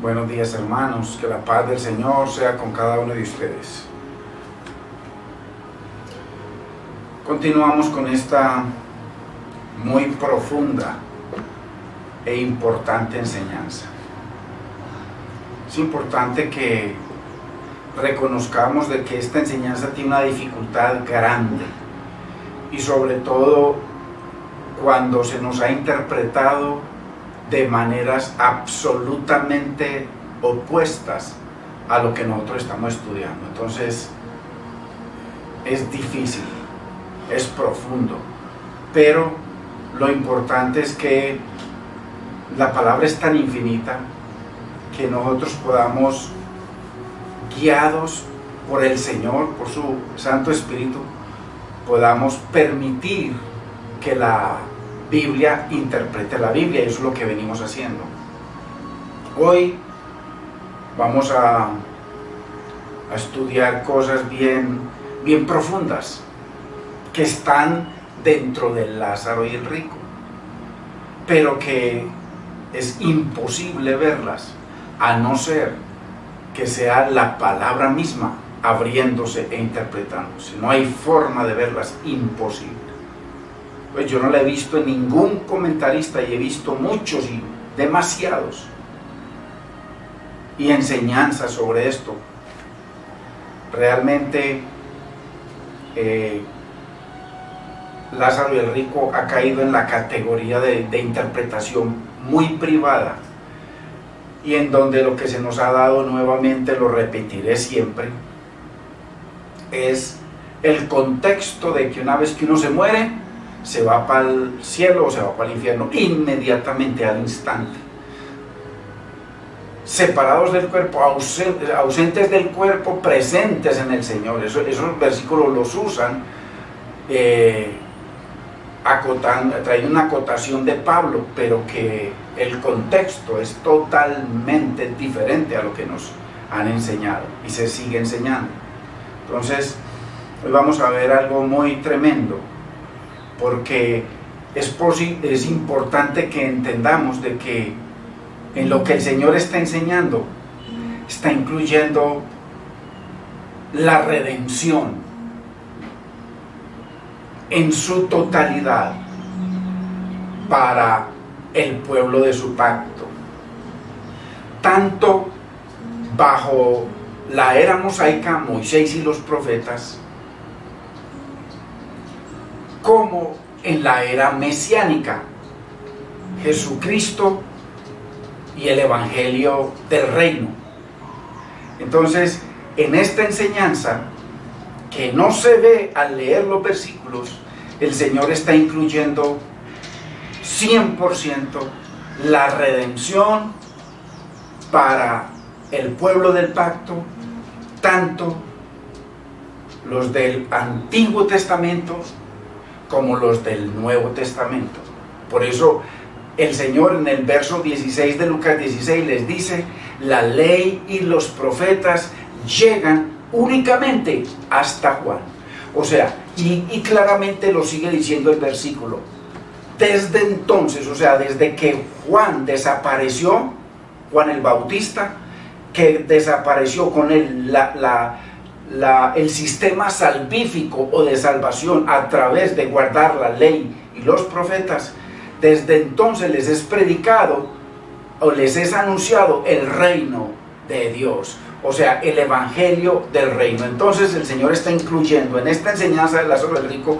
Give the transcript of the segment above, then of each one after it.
Buenos días, hermanos, que la paz del Señor sea con cada uno de ustedes. Continuamos con esta muy profunda e importante enseñanza. Es importante que reconozcamos de que esta enseñanza tiene una dificultad grande y sobre todo cuando se nos ha interpretado de maneras absolutamente opuestas a lo que nosotros estamos estudiando. Entonces es difícil, es profundo, pero lo importante es que la palabra es tan infinita que nosotros podamos, guiados por el Señor, por su Santo Espíritu, podamos permitir que la Biblia interprete la Biblia, y eso es lo que venimos haciendo. Hoy vamos a estudiar cosas bien profundas que están dentro del Lázaro y el rico, pero que es imposible verlas a no ser que sea la palabra misma abriéndose e interpretándose. No hay forma de verlas, imposible. Pues yo no la he visto en ningún comentarista, y he visto muchos y demasiados y enseñanzas sobre esto. Realmente Lázaro y el rico ha caído en la categoría de interpretación muy privada, y en donde lo que se nos ha dado, nuevamente lo repetiré siempre, es el contexto de que una vez que uno se muere, se va para el cielo o se va para el infierno inmediatamente, al instante, separados del cuerpo, ausentes del cuerpo, presentes en el Señor. Esos versículos los usan trayendo una acotación de Pablo, pero que el contexto es totalmente diferente a lo que nos han enseñado y se sigue enseñando. Entonces hoy vamos a ver algo muy tremendo, porque es importante que entendamos de que en lo que el Señor está enseñando está incluyendo la redención en su totalidad para el pueblo de su pacto, tanto bajo la era mosaica, Moisés y los profetas, como en la era mesiánica, Jesucristo y el Evangelio del Reino. Entonces, en esta enseñanza, que no se ve al leer los versículos, el Señor está incluyendo 100% la redención para el pueblo del pacto, tanto los del Antiguo Testamento como los del Nuevo Testamento. Por eso el Señor en el verso 16 de Lucas 16 les dice: la ley y los profetas llegan únicamente hasta Juan. O sea, y claramente lo sigue diciendo el versículo. Desde entonces, o sea, desde que Juan desapareció, Juan el Bautista, que desapareció con el sistema salvífico o de salvación a través de guardar la ley y los profetas, desde entonces les es predicado o les es anunciado el reino de Dios, o sea, el evangelio del reino. Entonces el Señor está incluyendo en esta enseñanza de Lázaro el rico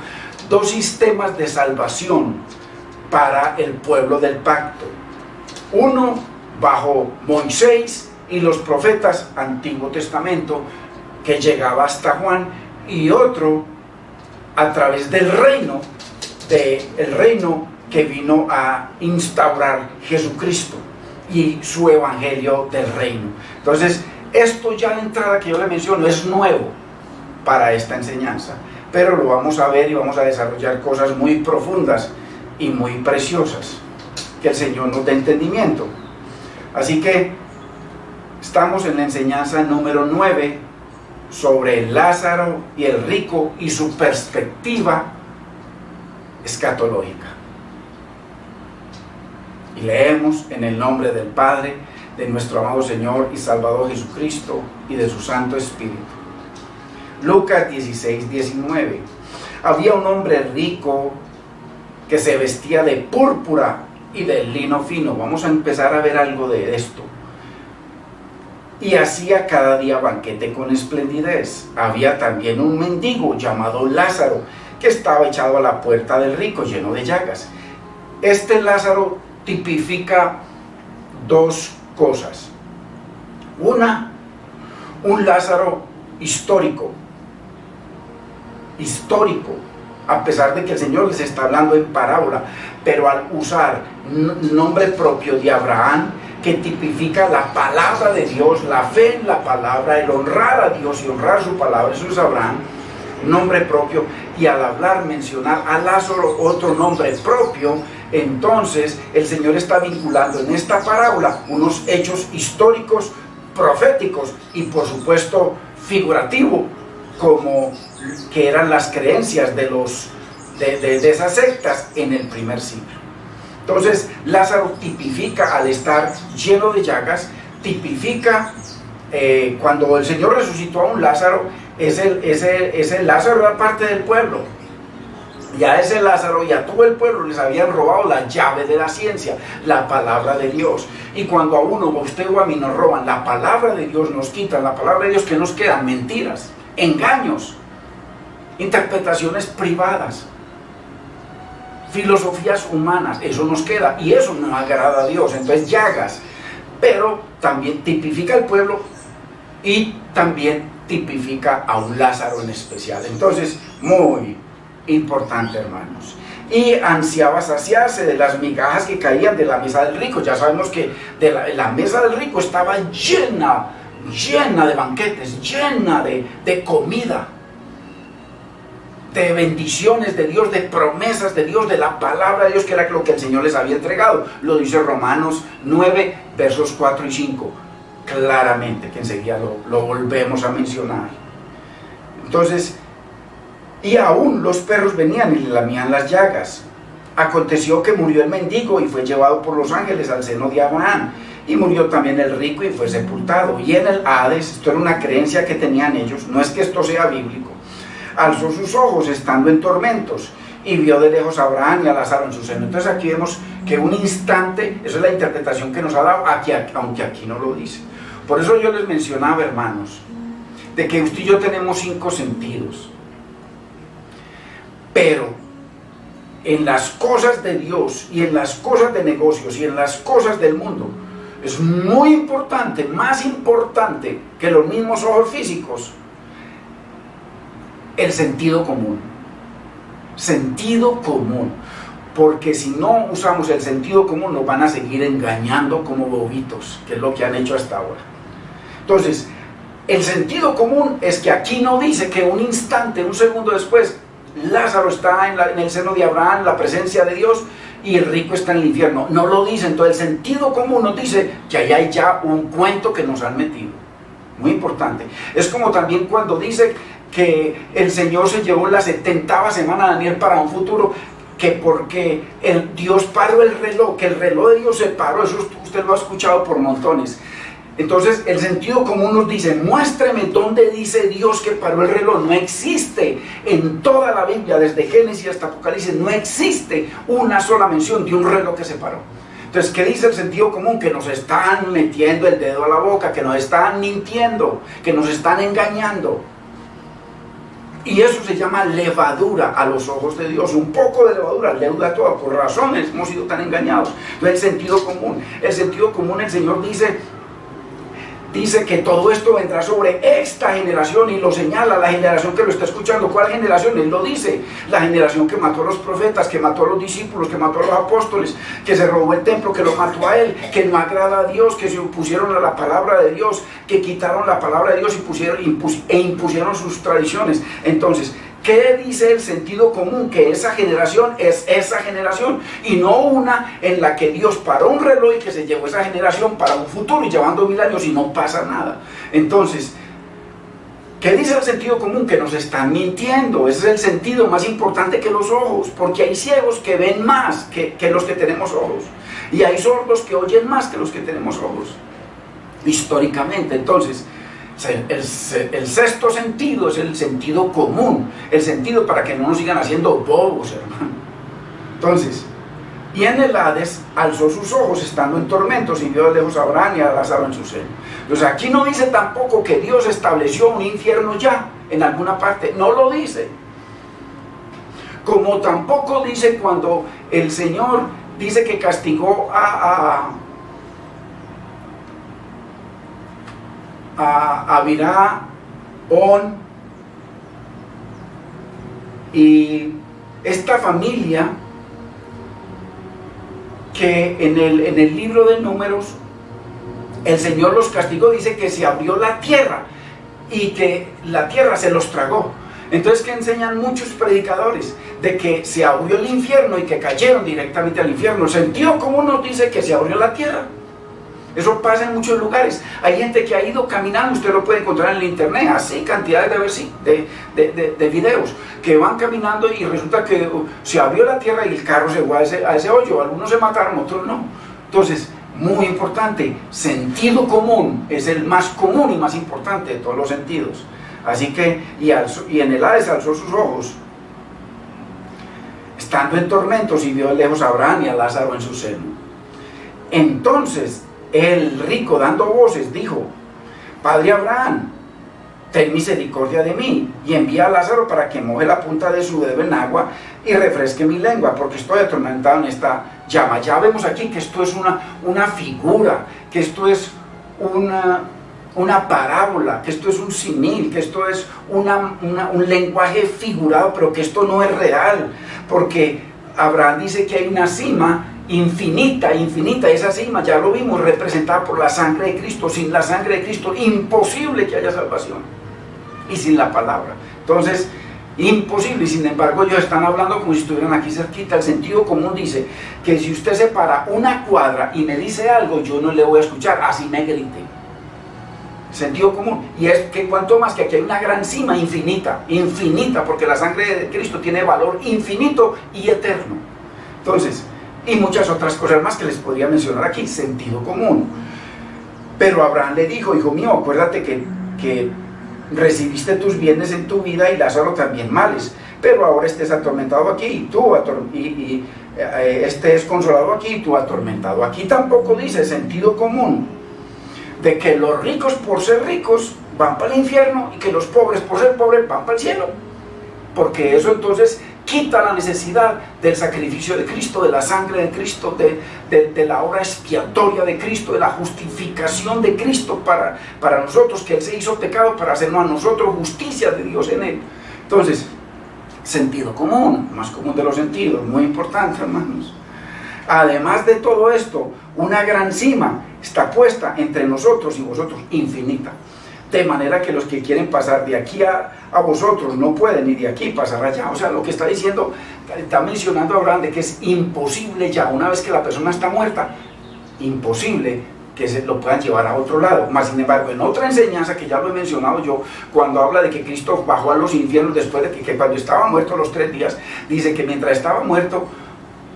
dos sistemas de salvación para el pueblo del pacto: uno bajo Moisés y los profetas, Antiguo Testamento, que llegaba hasta Juan, y otro a través del reino, que vino a instaurar Jesucristo y su evangelio del reino. Entonces, esto ya de entrada que yo le menciono es nuevo para esta enseñanza, pero lo vamos a ver y vamos a desarrollar cosas muy profundas y muy preciosas, que el Señor nos dé entendimiento. Así que estamos en la enseñanza número 9 sobre Lázaro y el rico y su perspectiva escatológica. Y leemos: en el nombre del Padre, de nuestro amado Señor y Salvador Jesucristo y de su Santo Espíritu. Lucas 16, 19. Había un hombre rico que se vestía de púrpura y de lino fino. Vamos a empezar a ver algo de esto. Y hacía cada día banquete con esplendidez. Había también un mendigo llamado Lázaro, que estaba echado a la puerta del rico, lleno de llagas. Este Lázaro tipifica dos cosas. Una, un Lázaro histórico, a pesar de que el Señor les está hablando en parábola, pero al usar nombre propio de Abraham, que tipifica la palabra de Dios, la fe en la palabra, el honrar a Dios y honrar su palabra, eso es Abraham, nombre propio, y al hablar, mencionar a Lázaro, otro nombre propio, entonces el Señor está vinculando en esta parábola unos hechos históricos, proféticos y por supuesto figurativos, como que eran las creencias de esas sectas en el primer siglo. Entonces Lázaro tipifica, al estar lleno de llagas, tipifica cuando el Señor resucitó a un Lázaro, ese Lázaro era parte del pueblo. Y a ese Lázaro y a todo el pueblo les habían robado la llave de la ciencia, la palabra de Dios. Y cuando a uno, a usted o a mí nos roban la palabra de Dios, nos quitan la palabra de Dios, ¿qué nos quedan? Mentiras, engaños, interpretaciones privadas, filosofías humanas. Eso nos queda y eso no agrada a Dios. Entonces llagas, pero también tipifica al pueblo y también tipifica a un Lázaro en especial. Entonces, muy importante, hermanos. Y ansiaba saciarse de las migajas que caían de la mesa del rico. Ya sabemos que la mesa del rico estaba llena de banquetes, llena de comida, de bendiciones de Dios, de promesas de Dios, de la palabra de Dios, que era lo que el Señor les había entregado. Lo dice Romanos 9, versos 4 y 5, claramente, que enseguida lo volvemos a mencionar. Entonces, y aún los perros venían y le lamían las llagas. Aconteció que murió el mendigo y fue llevado por los ángeles al seno de Abraham. Y murió también el rico y fue sepultado. Y en el Hades, esto era una creencia que tenían ellos, no es que esto sea bíblico, alzó sus ojos estando en tormentos y vio de lejos a Abraham y a Lázaro en su seno. Entonces aquí vemos que un instante, esa es la interpretación que nos ha dado, aunque aquí no lo dice. Por eso yo les mencionaba, hermanos, de que usted y yo tenemos 5 sentidos. Pero en las cosas de Dios y en las cosas de negocios y en las cosas del mundo, es muy importante, más importante que los mismos ojos físicos, el sentido común. Sentido común. Porque si no usamos el sentido común, nos van a seguir engañando como bobitos, que es lo que han hecho hasta ahora. Entonces, el sentido común es que aquí no dice que un instante, un segundo después, Lázaro está en el seno de Abraham, en la presencia de Dios, y el rico está en el infierno. No lo dice. Entonces el sentido común nos dice que allá hay ya un cuento que nos han metido. Muy importante. Es como también cuando dice que el Señor se llevó la 70ª semana a Daniel para un futuro, que porque Dios paró el reloj, que el reloj de Dios se paró. Eso usted lo ha escuchado por montones. Entonces el sentido común nos dice, muéstreme dónde dice Dios que paró el reloj. No existe en toda la Biblia, desde Génesis hasta Apocalipsis, no existe una sola mención de un reloj que se paró. Entonces, ¿qué dice el sentido común? Que nos están metiendo el dedo a la boca, que nos están mintiendo, que nos están engañando. Y eso se llama levadura a los ojos de Dios. Un poco de levadura leuda toda. Por razones hemos sido tan engañados. Entonces el sentido común, el Señor dice que todo esto vendrá sobre esta generación, y lo señala la generación que lo está escuchando. ¿Cuál generación? Él lo dice, la generación que mató a los profetas, que mató a los discípulos, que mató a los apóstoles, que se robó el templo, que lo mató a él, que no agrada a Dios, que se opusieron a la palabra de Dios, que quitaron la palabra de Dios e impusieron sus tradiciones. Entonces, ¿qué dice el sentido común? Que esa generación es esa generación, y no una en la que Dios paró un reloj y que se llevó esa generación para un futuro y llevando 1000 años y no pasa nada. Entonces, ¿qué dice el sentido común? Que nos están mintiendo. Ese es el sentido más importante que los ojos, porque hay ciegos que ven más que los que tenemos ojos, y hay sordos que oyen más que los que tenemos ojos. históricamente. Entonces, el sexto sentido es el sentido común, el sentido para que no nos sigan haciendo bobos, hermano. Entonces, y en el Hades alzó sus ojos estando en tormentos y vio de lejos a Abraham y a Lázaro en su seno. Entonces aquí no dice tampoco que Dios estableció un infierno ya en alguna parte, no lo dice. Como tampoco dice cuando el Señor dice que castigó a Abiraón y esta familia, que en el libro de Números el Señor los castigó, dice que se abrió la tierra y que la tierra se los tragó. Entonces, ¿qué enseñan muchos predicadores? De que se abrió el infierno y que cayeron directamente al infierno. El sentido común nos dice que se abrió la tierra. Eso pasa en muchos lugares. Hay gente que ha ido caminando, usted lo puede encontrar en el internet, así cantidades de videos, que van caminando y resulta que se abrió la tierra y el carro se fue a ese hoyo. Algunos se mataron, otros no. Entonces, muy importante, sentido común es el más común y más importante de todos los sentidos. Así que, y en el Hades alzó sus ojos, estando en tormentos, y vio de lejos a Abraham y a Lázaro en su seno. Entonces el rico, dando voces, dijo: Padre Abraham, ten misericordia de mí, y envía a Lázaro para que moje la punta de su dedo en agua y refresque mi lengua, porque estoy atormentado en esta llama. Ya vemos aquí que esto es una figura, que esto es una parábola, que esto es un símil, que esto es un lenguaje figurado, pero que esto no es real, porque Abraham dice que hay una cima infinita, esa cima, ya lo vimos, representada por la sangre de Cristo. Sin la sangre de Cristo, imposible que haya salvación, y sin la palabra, entonces, imposible. Y sin embargo, ellos están hablando como si estuvieran aquí cerquita. El sentido común dice que si usted se para una cuadra y me dice algo, yo no le voy a escuchar, así me grite. Sentido común. Y es que cuanto más que aquí hay una gran cima infinita, porque la sangre de Cristo tiene valor infinito y eterno. Entonces, y muchas otras cosas más que les podría mencionar aquí, sentido común. Pero Abraham le dijo: hijo mío, acuérdate que recibiste tus bienes en tu vida y Lázaro también males, pero ahora estés atormentado aquí y tú estés consolado aquí y tú atormentado. Aquí tampoco dice sentido común de que los ricos por ser ricos van para el infierno y que los pobres por ser pobres van para el cielo, porque eso entonces quita la necesidad del sacrificio de Cristo, de la sangre de Cristo, de la obra expiatoria de Cristo, de la justificación de Cristo para nosotros, que Él se hizo pecado para hacernos a nosotros justicia de Dios en Él. Entonces, sentido común, más común de los sentidos, muy importante, hermanos. Además de todo esto, una gran cima está puesta entre nosotros y vosotros, infinita. De manera que los que quieren pasar de aquí a vosotros no pueden, ni de aquí pasar allá. O sea, lo que está diciendo, está mencionando Abraham, de que es imposible ya, una vez que la persona está muerta, imposible que se lo puedan llevar a otro lado. Más sin embargo, en otra enseñanza que ya lo he mencionado yo, cuando habla de que Cristo bajó a los infiernos después de que cuando estaba muerto los 3 días, dice que mientras estaba muerto,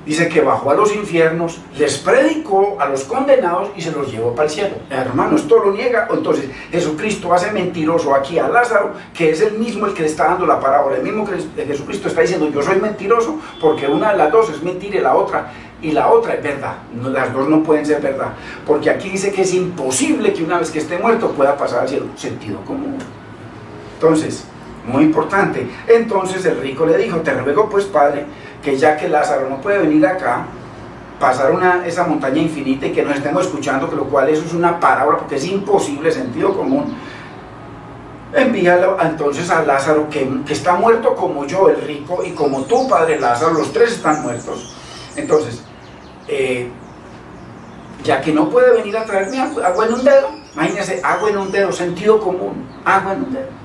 dice que bajó a los infiernos, les predicó a los condenados y se los llevó para el cielo. Hermano, ¿esto lo niega? Entonces Jesucristo hace mentiroso aquí a Lázaro, que es el mismo el que le está dando la parábola. El mismo que Jesucristo está diciendo: yo soy mentiroso, porque una de las dos es mentira y la otra es verdad. No, las dos no pueden ser verdad, porque aquí dice que es imposible que una vez que esté muerto pueda pasar al cielo. Sentido común. Entonces, muy importante. Entonces el rico le dijo: te ruego pues, Padre, que ya que Lázaro no puede venir acá, pasar esa montaña infinita y que nos estemos escuchando, que lo cual eso es una parábola, porque es imposible, sentido común. Envíalo entonces a Lázaro, que está muerto como yo, el rico, y como tú, Padre Lázaro, los 3 están muertos. Entonces, ya que no puede venir a traerme agua en un dedo, imagínense, agua en un dedo, sentido común, agua en un dedo.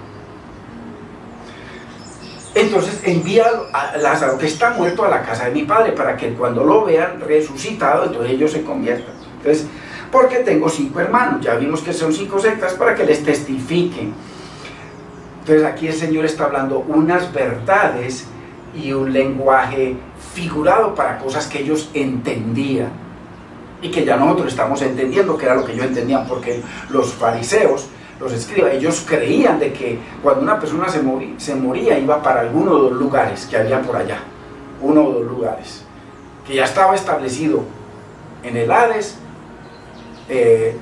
Entonces envía a Lázaro, que está muerto, a la casa de mi padre, para que cuando lo vean resucitado, entonces ellos se conviertan. Entonces, porque tengo 5 hermanos, ya vimos que son 5 sectas, para que les testifiquen. Entonces aquí el Señor está hablando unas verdades y un lenguaje figurado para cosas que ellos entendían. y que ya nosotros estamos entendiendo que era lo que ellos entendían, porque los fariseos, los escribas, ellos creían de que cuando una persona se moría iba para alguno de los lugares que había por allá, uno o dos lugares, que ya estaba establecido en el Hades,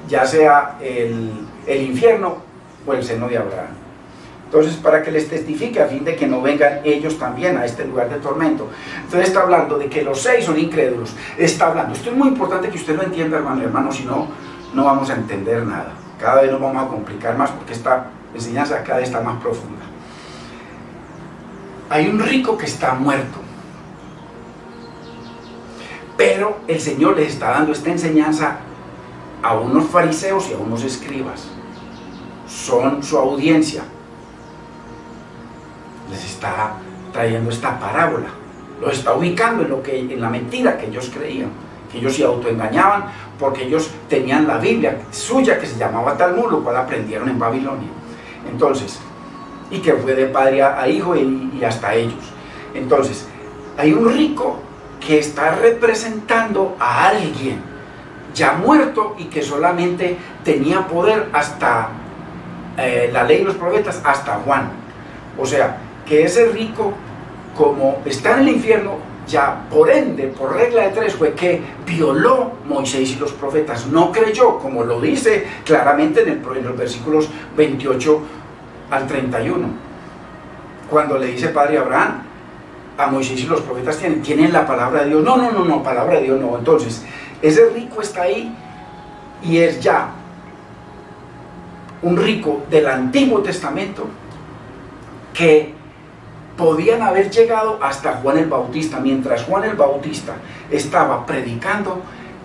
ya sea el infierno o el seno de Abraham. Entonces, para que les testifique a fin de que no vengan ellos también a este lugar de tormento. Entonces está hablando de que los 6 son incrédulos. Está hablando, esto es muy importante que usted lo entienda, hermano, si no, no vamos a entender nada. Cada vez nos vamos a complicar más porque esta enseñanza cada vez está más profunda. Hay un rico que está muerto, pero el Señor les está dando esta enseñanza a unos fariseos y a unos escribas. Son su audiencia. Les está trayendo esta parábola, los está ubicando en la mentira que ellos creían, que ellos se autoengañaban porque ellos tenían la Biblia suya que se llamaba Talmud, lo cual aprendieron en Babilonia. Entonces, y que fue de padre a hijo y hasta ellos. Entonces, hay un rico que está representando a alguien ya muerto y que solamente tenía poder hasta la ley y los profetas, hasta Juan. O sea, que ese rico, como está en el infierno, ya por ende, por regla de 3, fue que violó Moisés y los profetas, no creyó, como lo dice claramente en los versículos 28 al 31, cuando le dice padre Abraham, a Moisés y los profetas tienen la palabra de Dios, no, palabra de Dios no. Entonces, ese rico está ahí y es ya un rico del Antiguo Testamento que podían haber llegado hasta Juan el Bautista. Mientras Juan el Bautista estaba predicando,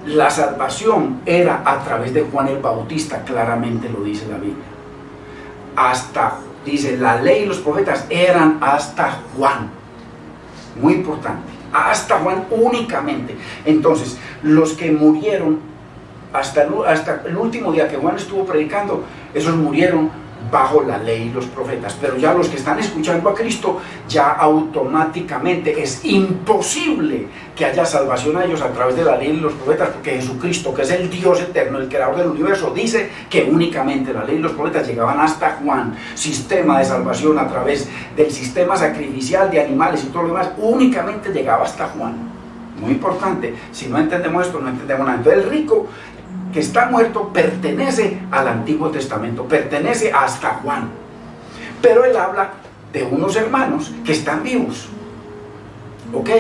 la salvación era a través de Juan el Bautista, claramente lo dice la Biblia. Hasta, dice, la ley y los profetas eran hasta Juan. Muy importante, hasta Juan únicamente. Entonces, los que murieron hasta el último día que Juan estuvo predicando, esos murieron bajo la ley y los profetas. Pero ya los que están escuchando a Cristo, ya automáticamente es imposible que haya salvación a ellos a través de la ley y los profetas, porque Jesucristo, que es el Dios eterno, el creador del universo, dice que únicamente la ley y los profetas llegaban hasta Juan. Sistema de salvación a través del sistema sacrificial de animales y todo lo demás, únicamente llegaba hasta Juan. Muy importante, si no entendemos esto, no entendemos nada. Entonces el rico que está muerto pertenece al Antiguo Testamento, pertenece hasta Juan, pero él habla de unos hermanos que están vivos, ¿ok?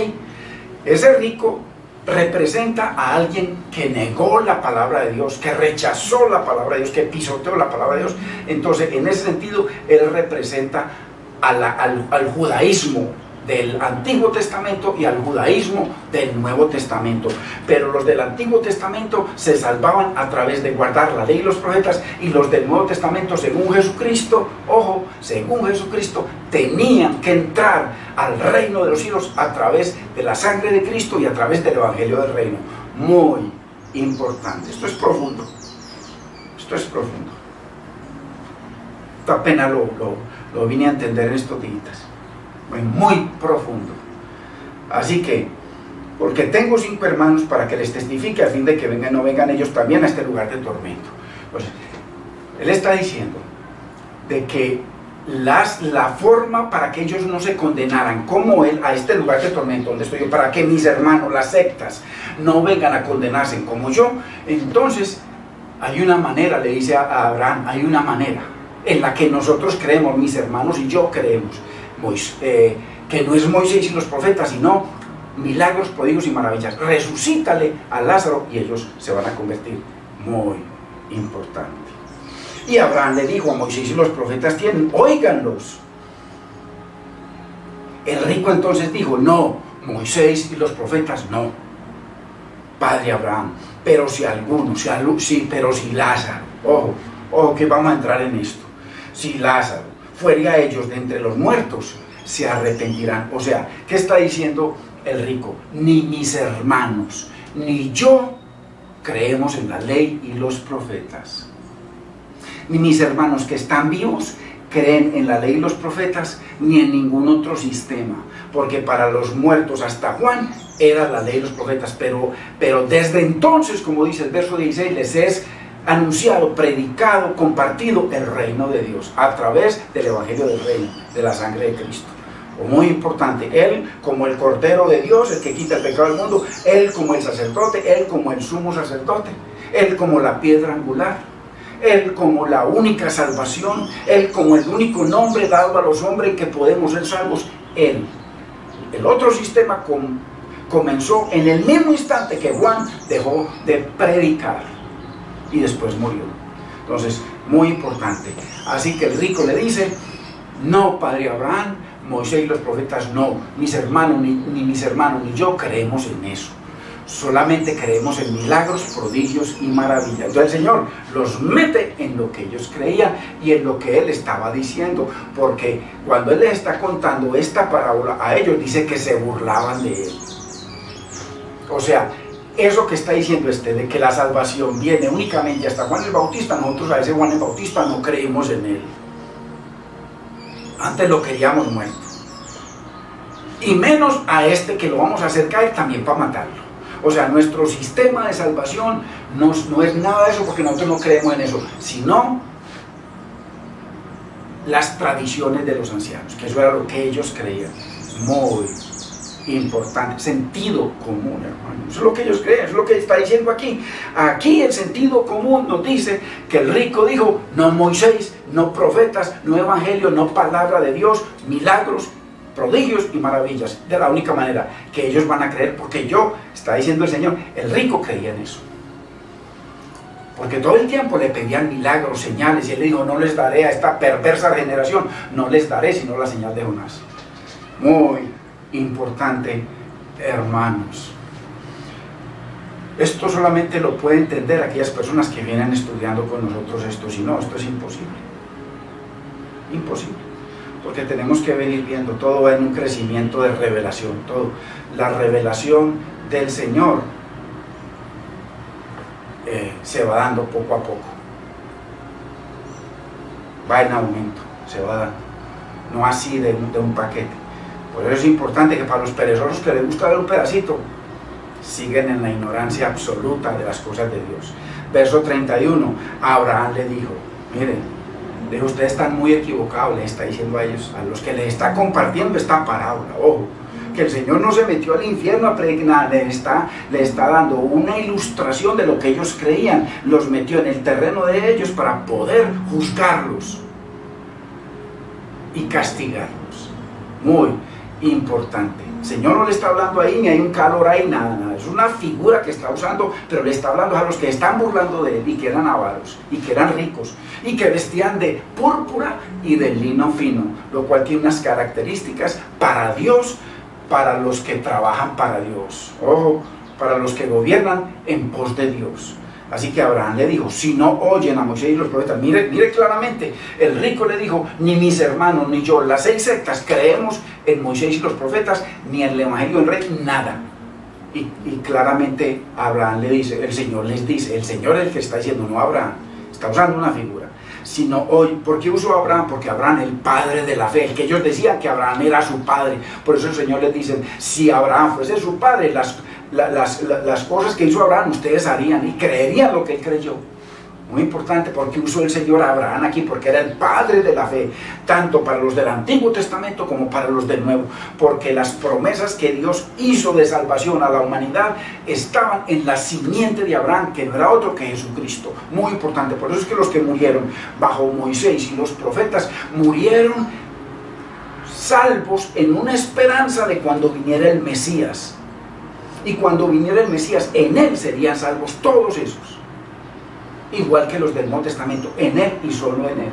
Ese rico representa a alguien que negó la palabra de Dios, que rechazó la palabra de Dios, que pisoteó la palabra de Dios. Entonces, en ese sentido, él representa al judaísmo del Antiguo Testamento y al judaísmo del Nuevo Testamento. Pero los del Antiguo Testamento se salvaban a través de guardar la ley y los profetas, y los del Nuevo Testamento, según Jesucristo, ojo, según Jesucristo, tenían que entrar al reino de los cielos a través de la sangre de Cristo y a través del Evangelio del Reino. Muy importante. Esto es profundo. Esto es profundo. Esto apenas lo vine a entender en estos días. Muy profundo. Así que, porque tengo 5 hermanos para que les testifique a fin de que no vengan ellos también a este lugar de tormento. Pues, él está diciendo de que la forma para que ellos no se condenaran como él a este lugar de tormento donde estoy yo, para que mis hermanos, las sectas, no vengan a condenarse como yo, entonces hay una manera, le dice a Abraham, hay una manera en la que nosotros creemos, mis hermanos y yo creemos, que no es Moisés y los profetas, sino milagros, prodigios y maravillas. Resucítale a Lázaro y ellos se van a convertir. Muy importante. Y Abraham le dijo a Moisés y los profetas tienen, óiganlos. El rico entonces dijo, no, Moisés y los profetas no. Padre Abraham, pero si alguno, pero si Lázaro, ojo que vamos a entrar en esto. Si Lázaro fuera a ellos de entre los muertos, se arrepentirán. O sea, ¿qué está diciendo el rico? Ni mis hermanos, ni yo creemos en la ley y los profetas. Ni mis hermanos que están vivos creen en la ley y los profetas, ni en ningún otro sistema. Porque para los muertos hasta Juan era la ley y los profetas, pero desde entonces, como dice el verso 16, les es anunciado, predicado, compartido el reino de Dios a través del evangelio del reino, de la sangre de Cristo. Muy importante, Él como el Cordero de Dios, el que quita el pecado del mundo, Él como el sacerdote, Él como el sumo sacerdote, Él como la piedra angular, Él como la única salvación, Él como el único nombre dado a los hombres en que podemos ser salvos, Él. El otro sistema comenzó en el mismo instante que Juan dejó de predicar y después murió. Entonces, muy importante. Así que el rico le dice: no, padre Abraham, Moisés y los profetas no, mis hermanos, ni mis hermanos, ni yo creemos en eso. Solamente creemos en milagros, prodigios y maravillas. Entonces el Señor los mete en lo que ellos creían y en lo que Él estaba diciendo, porque cuando Él les está contando esta parábola a ellos, dice que se burlaban de Él. O sea, eso que está diciendo de que la salvación viene únicamente hasta Juan el Bautista, nosotros a ese Juan el Bautista no creemos en él. Antes lo queríamos muerto. Y menos a este que lo vamos a hacer caer también para matarlo. O sea, nuestro sistema de salvación no es nada de eso, porque nosotros no creemos en eso, sino las tradiciones de los ancianos, que eso era lo que ellos creían. Muy importante, sentido común, hermano. Eso es lo que ellos creen, eso es lo que está diciendo aquí. Aquí el sentido común nos dice que el rico dijo: no Moisés, no profetas, no evangelio, no palabra de Dios, milagros, prodigios y maravillas. De la única manera que ellos van a creer, porque está diciendo el Señor, el rico creía en eso. Porque todo el tiempo le pedían milagros, señales, y él dijo: no les daré a esta perversa generación, no les daré sino la señal de Jonás. Muy importante, hermanos. Esto solamente lo pueden entender aquellas personas que vienen estudiando con nosotros esto. Si no, esto es imposible. Imposible. Porque tenemos que venir viendo, todo va en un crecimiento de revelación, todo. La revelación del Señor se va dando poco a poco. Va en aumento, se va dando. No así de un paquete. Por eso es importante que para los perezosos que les gusta ver un pedacito, siguen en la ignorancia absoluta de las cosas de Dios. Verso 31, Abraham le dijo: miren, ustedes están muy equivocados, le está diciendo a ellos, a los que les está compartiendo esta parábola. Ojo, que el Señor no se metió al infierno a predicar, le está dando una ilustración de lo que ellos creían, los metió en el terreno de ellos para poder juzgarlos y castigarlos. Muy importante. El Señor no le está hablando ahí, ni hay un calor ahí, nada. Es una figura que está usando, pero le está hablando a los que están burlando de él y que eran avaros y que eran ricos y que vestían de púrpura y de lino fino, lo cual tiene unas características para Dios, para los que trabajan para Dios, ojo, para los que gobiernan en pos de Dios. Así que Abraham le dijo: si no oyen a Moisés y los profetas, mire claramente, el rico le dijo: ni mis hermanos ni yo, las 6 sectas, creemos en Moisés y los profetas, ni en el evangelio del rey, nada. Y claramente Abraham le dice, el Señor les dice, el Señor es el que está diciendo, no Abraham, está usando una figura. Si no oyen, ¿por qué usó Abraham? Porque Abraham, el padre de la fe, el que ellos decían que Abraham era su padre. Por eso el Señor les dice: si Abraham fuese su padre, las cosas que hizo Abraham ustedes harían y creerían lo que él creyó. Muy importante, porque usó el Señor a Abraham aquí, porque era el padre de la fe, tanto para los del Antiguo Testamento como para los del Nuevo, porque las promesas que Dios hizo de salvación a la humanidad estaban en la simiente de Abraham, que no era otro que Jesucristo. Muy importante, por eso es que los que murieron bajo Moisés y los profetas murieron salvos en una esperanza de cuando viniera el Mesías. Y cuando viniera el Mesías, en él serían salvos todos esos. Igual que los del Nuevo Testamento, en él y solo en él.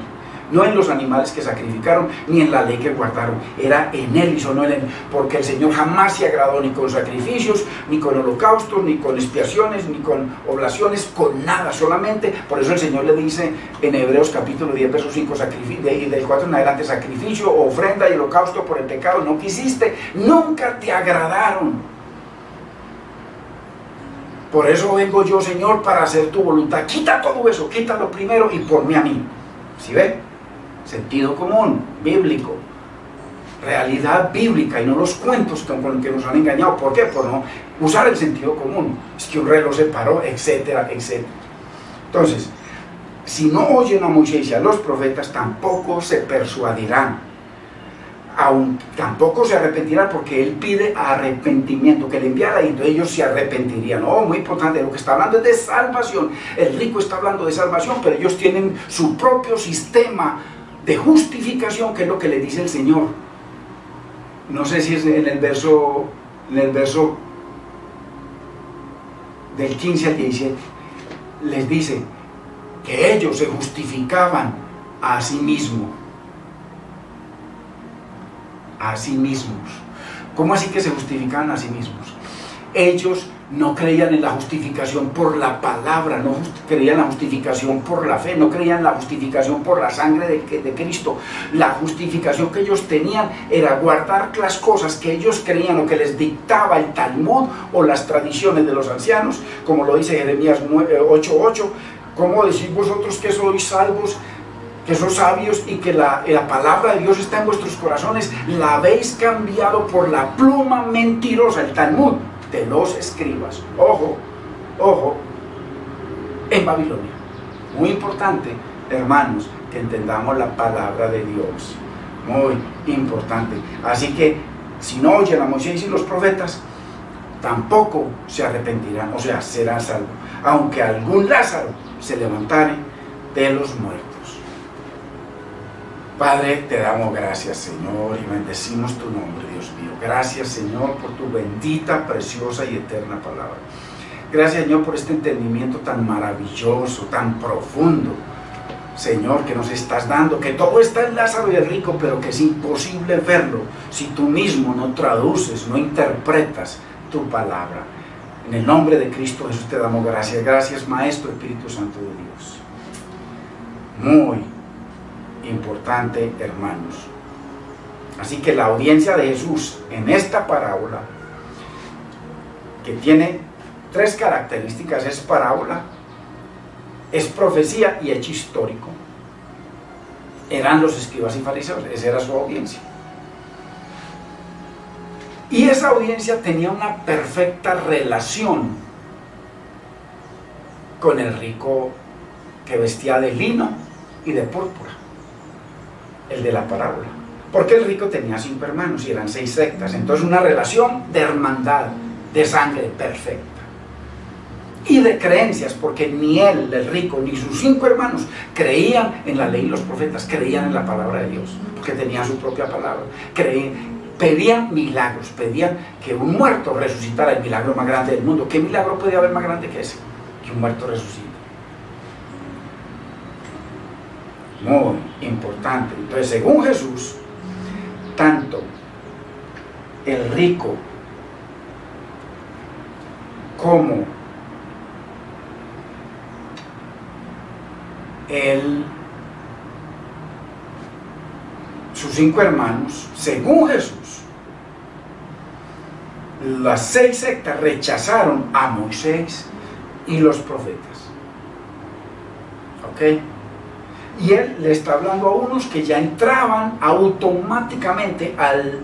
No en los animales que sacrificaron, ni en la ley que guardaron. Era en él y solo en él. Porque el Señor jamás se agradó ni con sacrificios, ni con holocaustos, ni con expiaciones, ni con oblaciones, con nada. Solamente, por eso el Señor le dice en Hebreos capítulo 10, verso 5, y del 4 en adelante: sacrificio, ofrenda y holocausto por el pecado no quisiste, nunca te agradaron. Por eso vengo yo, Señor, para hacer tu voluntad. Quita todo eso, quítalo primero y ponme a mí. ¿Sí ve? Sentido común, bíblico. realidad bíblica y no los cuentos con los que nos han engañado. ¿Por qué? Por no usar el sentido común. Es que un rey los separó, etcétera, etcétera. Entonces, si no oyen a Moisés y a los profetas, tampoco se persuadirán, aún tampoco se arrepentirán, porque él pide arrepentimiento, que le enviara, y entonces ellos se arrepentirían. Oh, muy importante, lo que está hablando es de salvación. El rico está hablando de salvación, pero ellos tienen su propio sistema de justificación, que es lo que le dice el Señor. No sé si es en el verso del 15 al 17, les dice que ellos se justificaban a sí mismos. A sí mismos. ¿Cómo así que se justificaban a sí mismos? Ellos no creían en la justificación por la palabra, no creían en la justificación por la fe, no creían en la justificación por la sangre de Cristo. La justificación que ellos tenían era guardar las cosas que ellos creían o que les dictaba el Talmud o las tradiciones de los ancianos, como lo dice Jeremías 8:8. ¿Cómo decís vosotros que sois salvos, que sois sabios y que la palabra de Dios está en vuestros corazones? La habéis cambiado por la pluma mentirosa, el Talmud de los escribas. Ojo, ojo, en Babilonia. Muy importante, hermanos, que entendamos la palabra de Dios. Muy importante. Así que, si no oyen a Moisés y los profetas, tampoco se arrepentirán, o sea, serán salvos, aunque algún Lázaro se levantare de los muertos. Padre, te damos gracias, Señor, y bendecimos tu nombre, Dios mío. Gracias, Señor, por tu bendita, preciosa y eterna palabra. Gracias, Señor, por este entendimiento tan maravilloso, tan profundo, Señor, que nos estás dando, que todo está en Lázaro y el rico, pero que es imposible verlo si tú mismo no traduces, no interpretas tu palabra. En el nombre de Cristo Jesús te damos gracias. Gracias, Maestro Espíritu Santo de Dios. Muy importante, hermanos. Así que la audiencia de Jesús en esta parábola, que tiene tres características: es parábola, es profecía y hecho histórico. Eran los escribas y fariseos, esa era su audiencia. Y esa audiencia tenía una perfecta relación con el rico que vestía de lino y de púrpura, el de la parábola, porque el rico tenía 5 hermanos y eran 6 sectas. Entonces, una relación de hermandad, de sangre perfecta y de creencias, porque ni él, el rico, ni sus 5 hermanos creían en la ley y los profetas, creían en la palabra de Dios, porque tenían su propia palabra. Pedían milagros, pedían que un muerto resucitara, el milagro más grande del mundo. ¿Qué milagro podía haber más grande que ese? Que un muerto resucite. Muy importante. Entonces, según Jesús, tanto el rico como sus 5 hermanos, según Jesús, las 6 sectas rechazaron a Moisés y los profetas. ¿Ok? Y él le está hablando a unos que ya entraban automáticamente al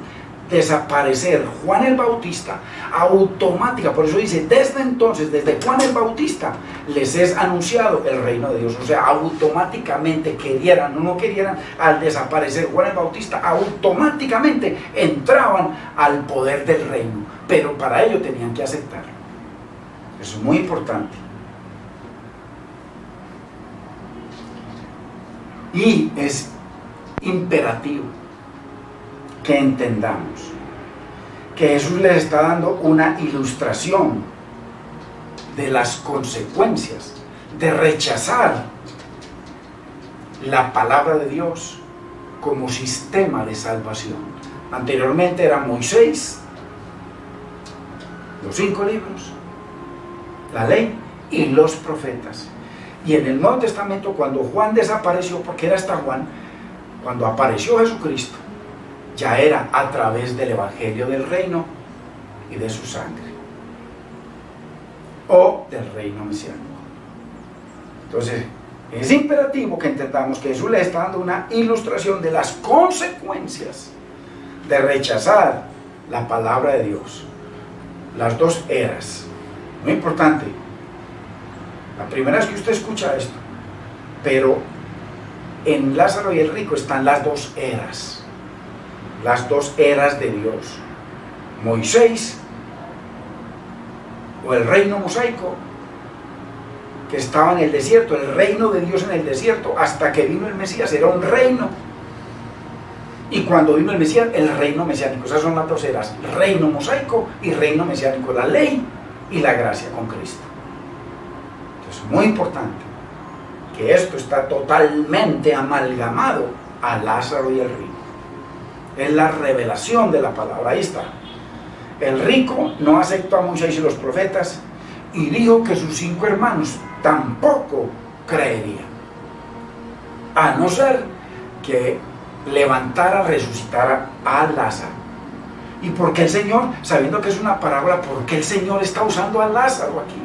desaparecer Juan el Bautista, automática. Por eso dice, desde entonces, desde Juan el Bautista, les es anunciado el reino de Dios. O sea, automáticamente, querieran o no querieran, al desaparecer Juan el Bautista, automáticamente entraban al poder del reino. Pero para ello tenían que aceptarlo. Eso es muy importante. Y es imperativo que entendamos que Jesús les está dando una ilustración de las consecuencias de rechazar la palabra de Dios como sistema de salvación. Anteriormente era Moisés, los 5 libros, la ley y los profetas. Y en el Nuevo Testamento, cuando Juan desapareció, porque era hasta Juan, cuando apareció Jesucristo, ya era a través del Evangelio del reino y de su sangre, o del reino mesiánico. Entonces, es imperativo que entendamos que Jesús le está dando una ilustración de las consecuencias de rechazar la palabra de Dios. Las dos eras. Muy importante. La primera vez que usted escucha esto. Pero en Lázaro y el rico están las dos eras. Las dos eras de Dios. Moisés, o el reino mosaico, que estaba en el desierto, el reino de Dios en el desierto, hasta que vino el Mesías, era un reino. Y cuando vino el Mesías, el reino mesiánico. Esas son las dos eras, reino mosaico y reino mesiánico, la ley y la gracia con Cristo. Entonces, muy importante que esto está totalmente amalgamado a Lázaro y el rico. Es la revelación de la palabra, ahí está. El rico no aceptó a Moisés y los profetas y dijo que sus 5 hermanos tampoco creerían, a no ser que levantara, resucitara a Lázaro. ¿Y por qué el Señor, sabiendo que es una parábola, por qué el Señor está usando a Lázaro aquí?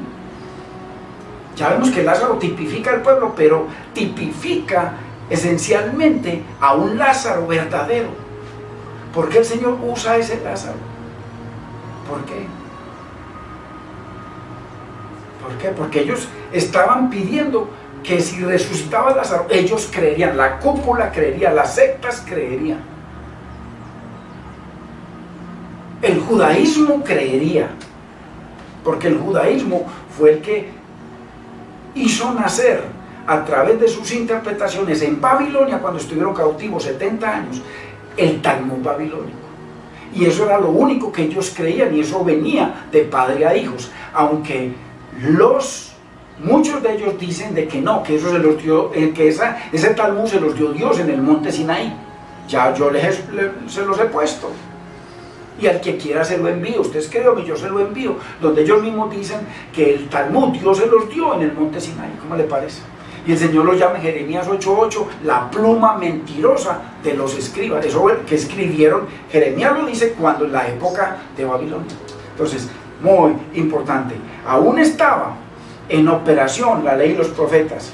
Ya vemos que Lázaro tipifica al pueblo, pero tipifica esencialmente a un Lázaro verdadero. ¿Por qué el Señor usa a ese Lázaro? ¿Por qué? ¿Por qué? Porque ellos estaban pidiendo que si resucitaba Lázaro, ellos creerían, la cúpula creería, las sectas creerían. El judaísmo creería, porque el judaísmo fue el que hizo nacer a través de sus interpretaciones en Babilonia, cuando estuvieron cautivos 70 años, el Talmud babilónico. Y eso era lo único que ellos creían, y eso venía de padre a hijos, aunque muchos de ellos dicen de que no, que eso se los dio, que ese Talmud se los dio Dios en el monte Sinaí. Ya yo se los he puesto, y al que quiera se lo envío. Ustedes creen que yo se lo envío, donde ellos mismos dicen que el Talmud Dios se los dio en el monte Sinaí. ¿Cómo le parece? Y el Señor lo llama en Jeremías 8:8 la pluma mentirosa de los escribas. Eso que escribieron, Jeremías lo dice cuando en la época de Babilonia. Entonces, muy importante, aún estaba en operación la ley y los profetas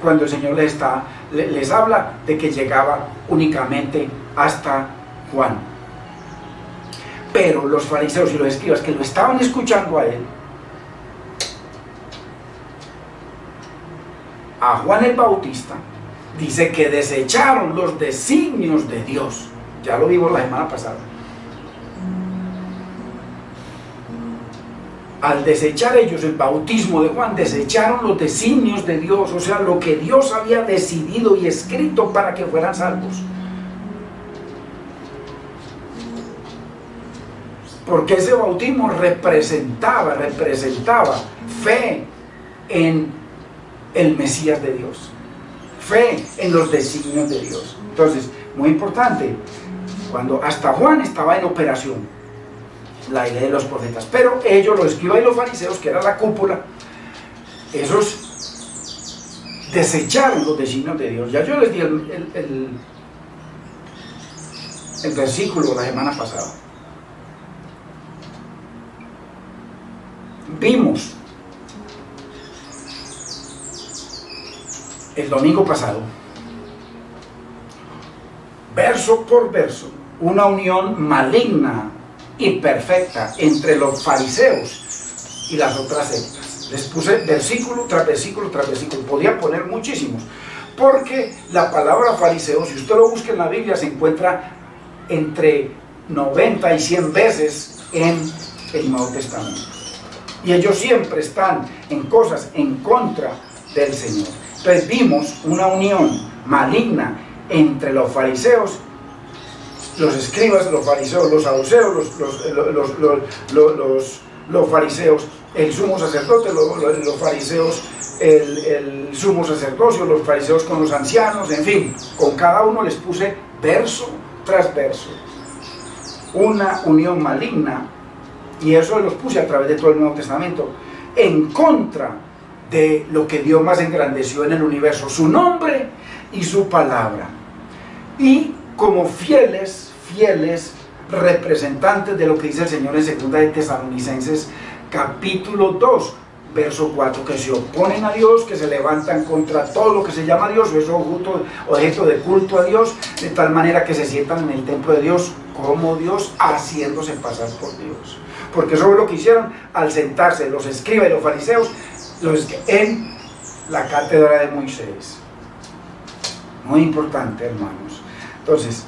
cuando el Señor les habla de que llegaba únicamente hasta Juan. Pero los fariseos y los escribas que lo estaban escuchando a él, a Juan el Bautista, dice que desecharon los designios de Dios. Ya lo vimos la semana pasada. Al desechar ellos el bautismo de Juan, desecharon los designios de Dios, o sea, lo que Dios había decidido y escrito para que fueran salvos. Porque ese bautismo representaba fe en el Mesías de Dios, fe en los designios de Dios. Entonces, muy importante, cuando hasta Juan estaba en operación la ley de los profetas, pero ellos, los escribas y los fariseos, que era la cúpula, esos desecharon los designios de Dios. Ya yo les di el versículo la semana pasada. Vimos el domingo pasado, verso por verso, una unión maligna y perfecta entre los fariseos y las otras sectas. Les puse versículo tras versículo tras versículo, podía poner muchísimos, porque la palabra fariseo, si usted lo busca en la Biblia, se encuentra entre 90 y 100 veces en el Nuevo Testamento, y ellos siempre están en cosas en contra del Señor. Entonces vimos una unión maligna entre los fariseos, los escribas, los fariseos, los saduceos, los fariseos, el sumo sacerdote, los fariseos, el sumo sacerdocio, los fariseos con los ancianos, en fin, con cada uno les puse verso tras verso. Una unión maligna, y eso los puse a través de todo el Nuevo Testamento, en contra de lo que Dios más engrandeció en el universo, su nombre y su palabra. Y como fieles representantes de lo que dice el Señor en 2 de Tesalonicenses capítulo 2, verso 4, que se oponen a Dios, que se levantan contra todo lo que se llama Dios, o es objeto de culto a Dios, de tal manera que se sientan en el templo de Dios como Dios, haciéndose pasar por Dios. Porque eso es lo que hicieron al sentarse los escribas y los fariseos en la cátedra de Moisés. Muy importante, hermanos. Entonces,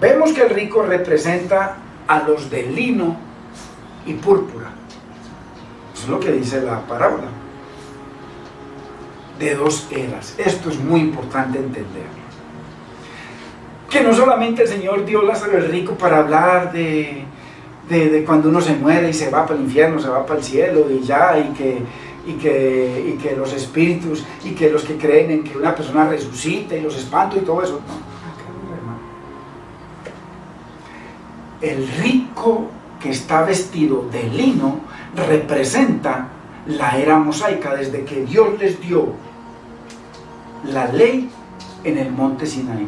vemos que el rico representa a los de lino y púrpura. Eso es lo que dice la parábola. De dos eras. Esto es muy importante entenderlo. Que no solamente el Señor dio Lázaro el rico para hablar de cuando uno se muere y se va para el infierno, se va para el cielo y ya, y que los espíritus y que los que creen en que una persona resucite y los espantos y todo eso. No. El rico que está vestido de lino representa la era mosaica, desde que Dios les dio la ley en el monte Sinaí.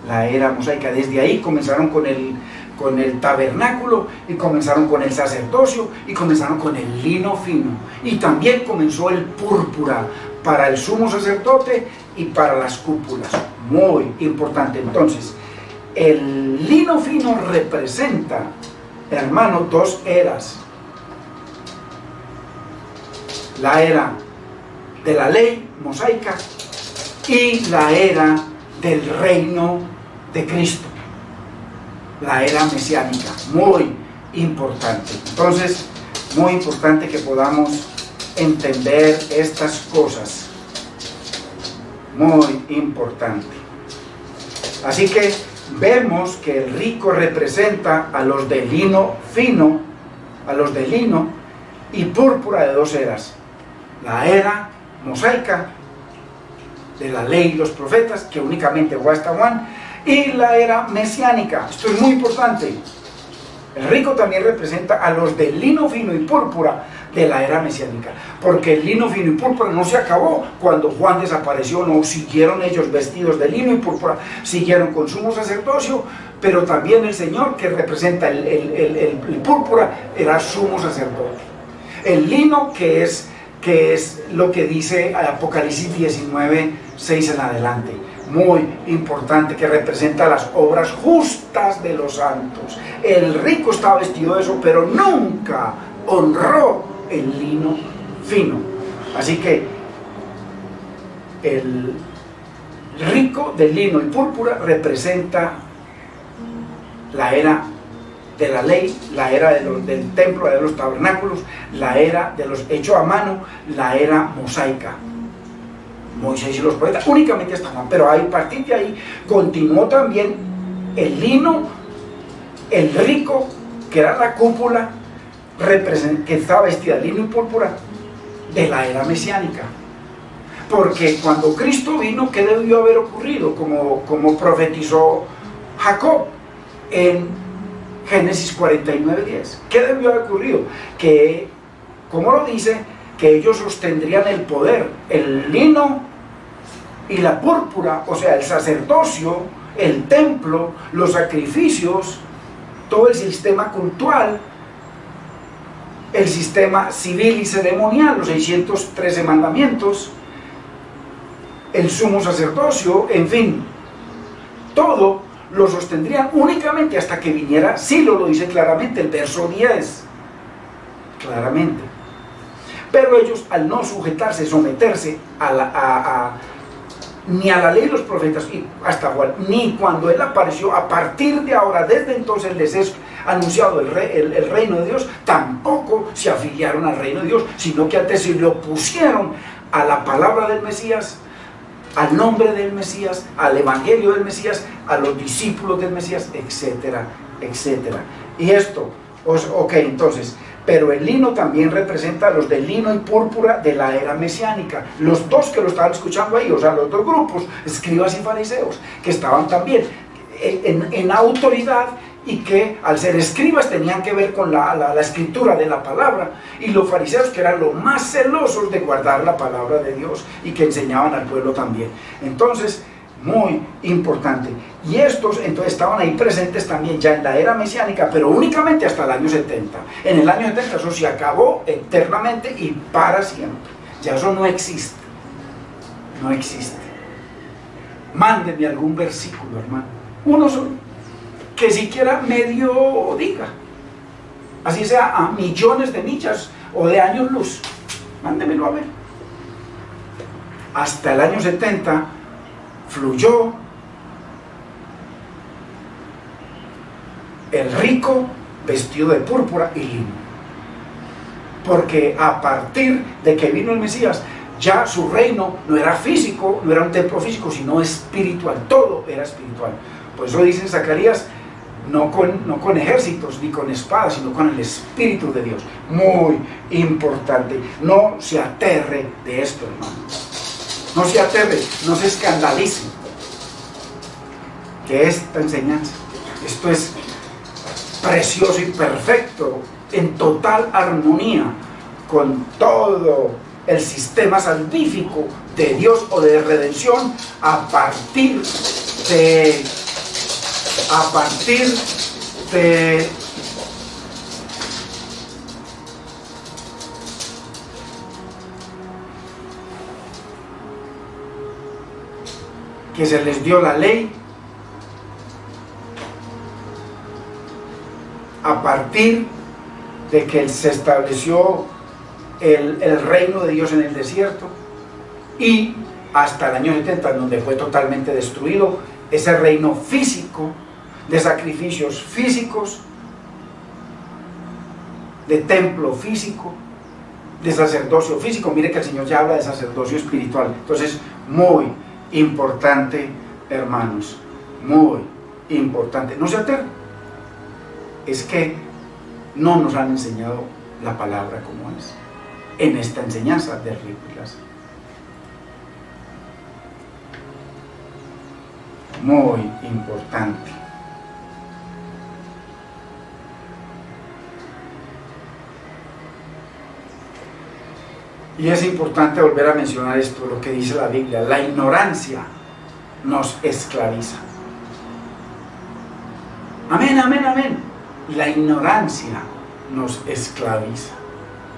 La era mosaica, desde ahí comenzaron con el tabernáculo, y comenzaron con el sacerdocio, y comenzaron con el lino fino, y también comenzó el púrpura para el sumo sacerdote y para las cúpulas. Muy importante. Entonces, el lino fino representa, hermano, dos eras: la era de la ley mosaica y la era del reino de Cristo, la era mesiánica. Muy importante. Entonces, muy importante que podamos entender estas cosas. Muy importante. Así que vemos que el rico representa a los de lino fino, a los de lino y púrpura de dos eras: la era mosaica de la ley y los profetas, que únicamente fue hasta Juan, y la era mesiánica. Esto es muy importante. El rico también representa a los de lino fino y púrpura de la era mesiánica, porque el lino fino y púrpura no se acabó cuando Juan desapareció. No, siguieron ellos vestidos de lino y púrpura, siguieron con sumo sacerdocio, pero también el Señor, que representa el púrpura, era sumo sacerdote. El lino, que es lo que dice Apocalipsis 19, 6 en adelante. Muy importante, que representa las obras justas de los santos. El rico estaba vestido de eso, pero nunca honró el lino fino. Así que el rico de lino y púrpura representa la era de la ley, la era del templo, la era de los tabernáculos, la era de los hechos a mano, la era mosaica. Moisés y los profetas, únicamente hasta Juan, pero a partir de ahí continuó también el lino, el rico, que era la cúpula, que estaba vestida de lino y púrpura, de la era mesiánica. Porque cuando Cristo vino, ¿qué debió haber ocurrido? Como profetizó Jacob en Génesis 49:10. ¿Qué debió haber ocurrido? Que, como lo dice, que ellos sostendrían el poder, el lino y la púrpura, o sea, el sacerdocio, el templo, los sacrificios, todo el sistema cultural, el sistema civil y ceremonial, los 613 mandamientos, el sumo sacerdocio, en fin, todo lo sostendrían únicamente hasta que viniera Silo. Lo dice claramente el verso 10, claramente. Pero ellos, al no sujetarse, someterse ni a la ley de los profetas, y hasta Juan, ni cuando él apareció, a partir de ahora, desde entonces les es anunciado el reino de Dios, tampoco se afiliaron al reino de Dios, sino que antes se le opusieron a la palabra del Mesías, al nombre del Mesías, al evangelio del Mesías, a los discípulos del Mesías, etcétera, etcétera. Y esto, ok, entonces, pero el lino también representa a los de lino y púrpura de la era mesiánica. Los dos que lo estaban escuchando ahí, o sea, los dos grupos, escribas y fariseos, que estaban también en autoridad, y que al ser escribas tenían que ver con la escritura de la palabra, y los fariseos, que eran los más celosos de guardar la palabra de Dios y que enseñaban al pueblo también. Entonces, muy importante. Y estos entonces estaban ahí presentes también ya en la era mesiánica, pero únicamente hasta el año 70. En el año 70 eso se acabó eternamente y para siempre. Ya eso no existe. No existe. Mándenme algún versículo, hermano. Uno solo. Que siquiera medio diga. Así sea a millones de millas o de años luz. Mándemelo a ver. Hasta el año 70 fluyó el rico vestido de púrpura y lino, porque a partir de que vino el Mesías ya su reino no era físico, no era un templo físico, sino espiritual. Todo era espiritual. Por eso dice en Zacarías, no con ejércitos ni con espadas, sino con el Espíritu de Dios. Muy importante. No se aterre de esto, hermano. No se aterre, no se escandalice que esta enseñanza, esto es precioso y perfecto, en total armonía con todo el sistema salvífico de Dios o de redención a partir de que se les dio la ley, a partir de que se estableció el reino de Dios en el desierto, y hasta el año 70, donde fue totalmente destruido ese reino físico, de sacrificios físicos, de templo físico, de sacerdocio físico. Mire que el Señor ya habla de sacerdocio espiritual. Entonces, muy importante, hermanos, muy importante. No se aterren, es que no nos han enseñado la palabra como es en esta enseñanza de rico y Lázaro. Muy importante. Y es importante volver a mencionar esto, lo que dice la Biblia: la ignorancia nos esclaviza. Amén, amén, amén. La ignorancia nos esclaviza.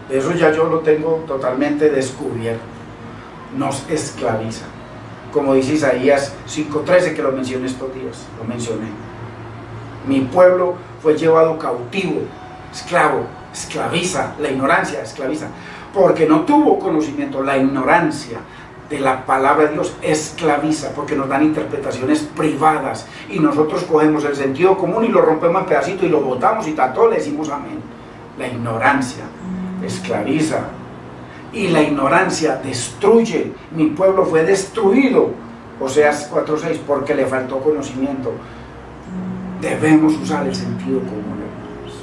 Eso ya yo lo tengo totalmente descubierto. Nos esclaviza. Como dice Isaías 5:13, que lo mencioné estos días, lo mencioné. Mi pueblo fue llevado cautivo, esclavo, esclaviza, la ignorancia esclaviza, porque no tuvo conocimiento. La ignorancia de la palabra de Dios esclaviza, porque nos dan interpretaciones privadas y nosotros cogemos el sentido común y lo rompemos en pedacitos y lo botamos y tanto le decimos amén. La ignorancia esclaviza y la ignorancia destruye. Mi pueblo fue destruido, Oseas 4:6, porque le faltó conocimiento. Debemos usar el sentido común, hermanos.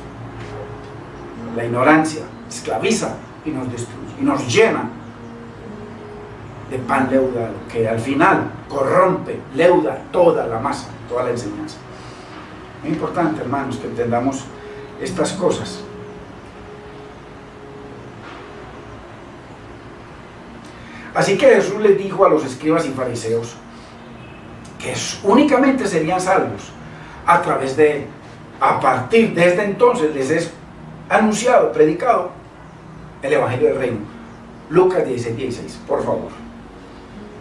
La ignorancia esclaviza y nos destruye y nos llena de pan leudado, que al final corrompe, leuda toda la masa, toda la enseñanza. Muy importante, hermanos, que entendamos estas cosas. Así que Jesús les dijo a los escribas y fariseos que únicamente serían salvos a través de él. A partir desde entonces les es anunciado, predicado el Evangelio del Reino. Lucas 16:16, por favor.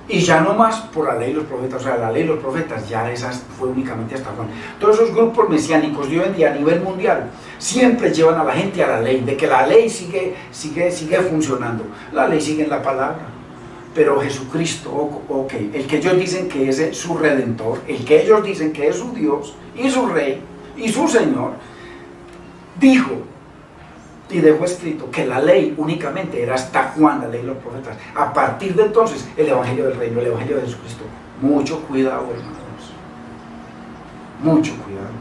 Y ya no más por la ley y los profetas. O sea, la ley y los profetas ya esas fue únicamente hasta Juan. Todos esos grupos mesiánicos de hoy en día a nivel mundial siempre llevan a la gente a la ley, de que la ley sigue funcionando. La ley sigue en la palabra, pero Jesucristo, ok, el que ellos dicen que es su Redentor, el que ellos dicen que es su Dios y su Rey y su Señor, dijo y dejó escrito que la ley únicamente era hasta Juan, la ley y los profetas. A partir de entonces, el Evangelio del Reino, el Evangelio de Jesucristo. Mucho cuidado, hermanos, mucho cuidado.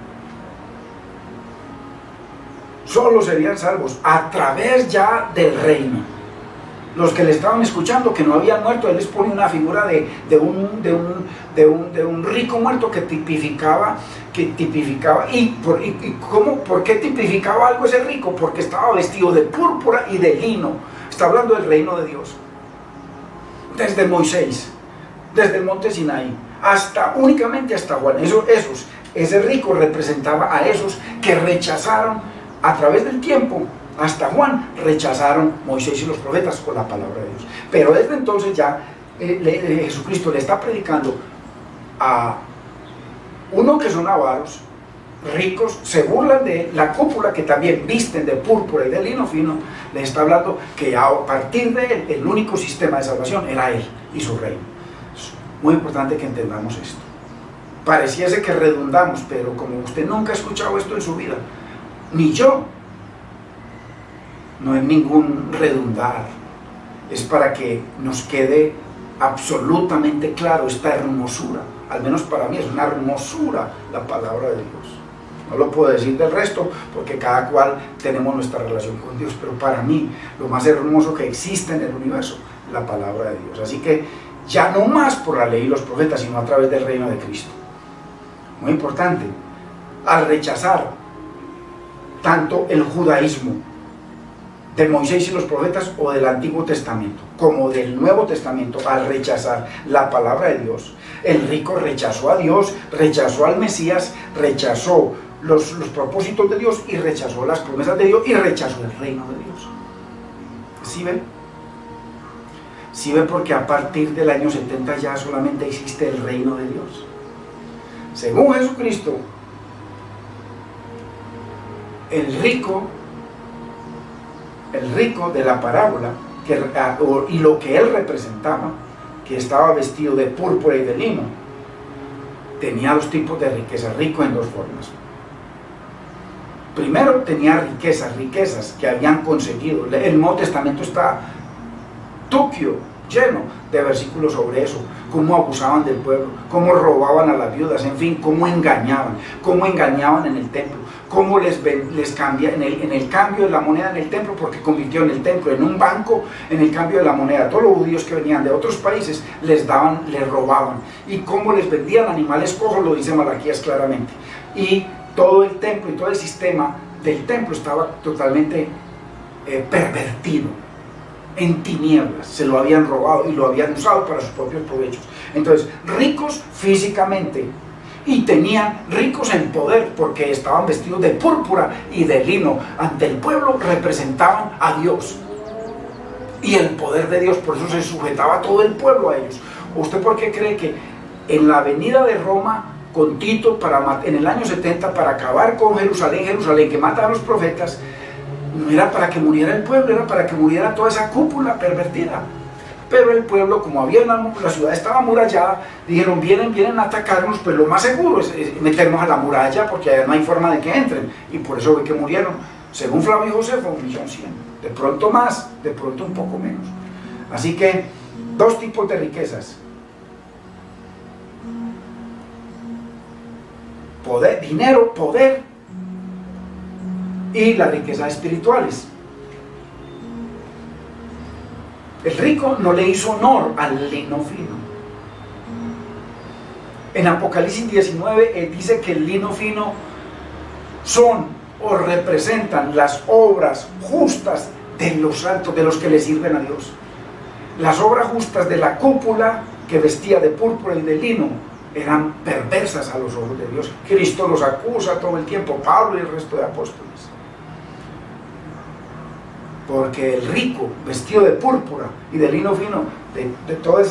Solo serían salvos a través ya del reino. Los que le estaban escuchando, que no habían muerto, él les pone una figura de un rico muerto que tipificaba. ¿Por qué tipificaba algo ese rico? Porque estaba vestido de púrpura y de lino. Está hablando del reino de Dios. Desde Moisés, desde el monte Sinaí, únicamente hasta Juan. Ese rico representaba a esos que rechazaron a través del tiempo. Hasta Juan rechazaron Moisés y los profetas con la palabra de Dios. Pero desde entonces ya Jesucristo le está predicando a uno que son avaros, ricos, se burlan de la cúpula, que también visten de púrpura y de lino fino. Les está hablando que a partir de él, el único sistema de salvación era él y su reino. Es muy importante que entendamos esto. Pareciese que redundamos, pero como usted nunca ha escuchado esto en su vida, ni yo, no es ningún redundar, es para que nos quede absolutamente claro esta hermosura. Al menos para mí es una hermosura la palabra de Dios. No lo puedo decir del resto, porque cada cual tenemos nuestra relación con Dios, pero para mí lo más hermoso que existe en el universo es la palabra de Dios. Así que ya no más por la ley y los profetas, sino a través del reino de Cristo. Muy importante, al rechazar tanto el judaísmo de Moisés y los profetas, o del Antiguo Testamento como del Nuevo Testamento, al rechazar la palabra de Dios, el rico rechazó a Dios, rechazó al Mesías, rechazó los propósitos de Dios, y rechazó las promesas de Dios, y rechazó el reino de Dios. ¿Sí ven? ¿Sí ven? Porque a partir del año 70 ya solamente existe el reino de Dios. Según Jesucristo, el rico de la parábola, y lo que él representaba, que estaba vestido de púrpura y de lino, tenía dos tipos de riqueza. Rico en dos formas. Primero, tenía riquezas que habían conseguido. El Nuevo Testamento está lleno de versículos sobre eso, cómo abusaban del pueblo, cómo robaban a las viudas, en fin, cómo engañaban en el templo, cómo les cambia en el cambio de la moneda en el templo, porque convirtió en el templo en un banco. En el cambio de la moneda, todos los judíos que venían de otros países les robaban, y cómo les vendían animales cojos, lo dice Malaquías claramente. Y todo el templo y todo el sistema del templo estaba totalmente pervertido, en tinieblas. Se lo habían robado y lo habían usado para sus propios provechos. Entonces, ricos físicamente, y tenían ricos en poder, porque estaban vestidos de púrpura y de lino. Ante el pueblo representaban a Dios y el poder de Dios, por eso se sujetaba todo el pueblo a ellos. ¿Usted por qué cree que en la venida de Roma con Tito en el año 70 para acabar con Jerusalén, que mata a los profetas, no era para que muriera el pueblo, era para que muriera toda esa cúpula pervertida? Pero el pueblo, como la ciudad estaba amurallada, dijeron, vienen a atacarnos, pues lo más seguro es meternos a la muralla, porque allá no hay forma de que entren, y por eso ve que murieron, según Flavio Josefo, 1.100.000, de pronto más, de pronto un poco menos. Así que, dos tipos de riquezas: poder, dinero, poder, y las riquezas espirituales. El rico no le hizo honor al lino fino. En Apocalipsis 19 dice que el lino fino son o representan las obras justas de los santos, de los que le sirven a Dios. Las obras justas de la cúpula, que vestía de púrpura y de lino, eran perversas a los ojos de Dios. Cristo los acusa todo el tiempo, Pablo y el resto de apóstoles. Porque el rico, vestido de púrpura y de lino fino, de toda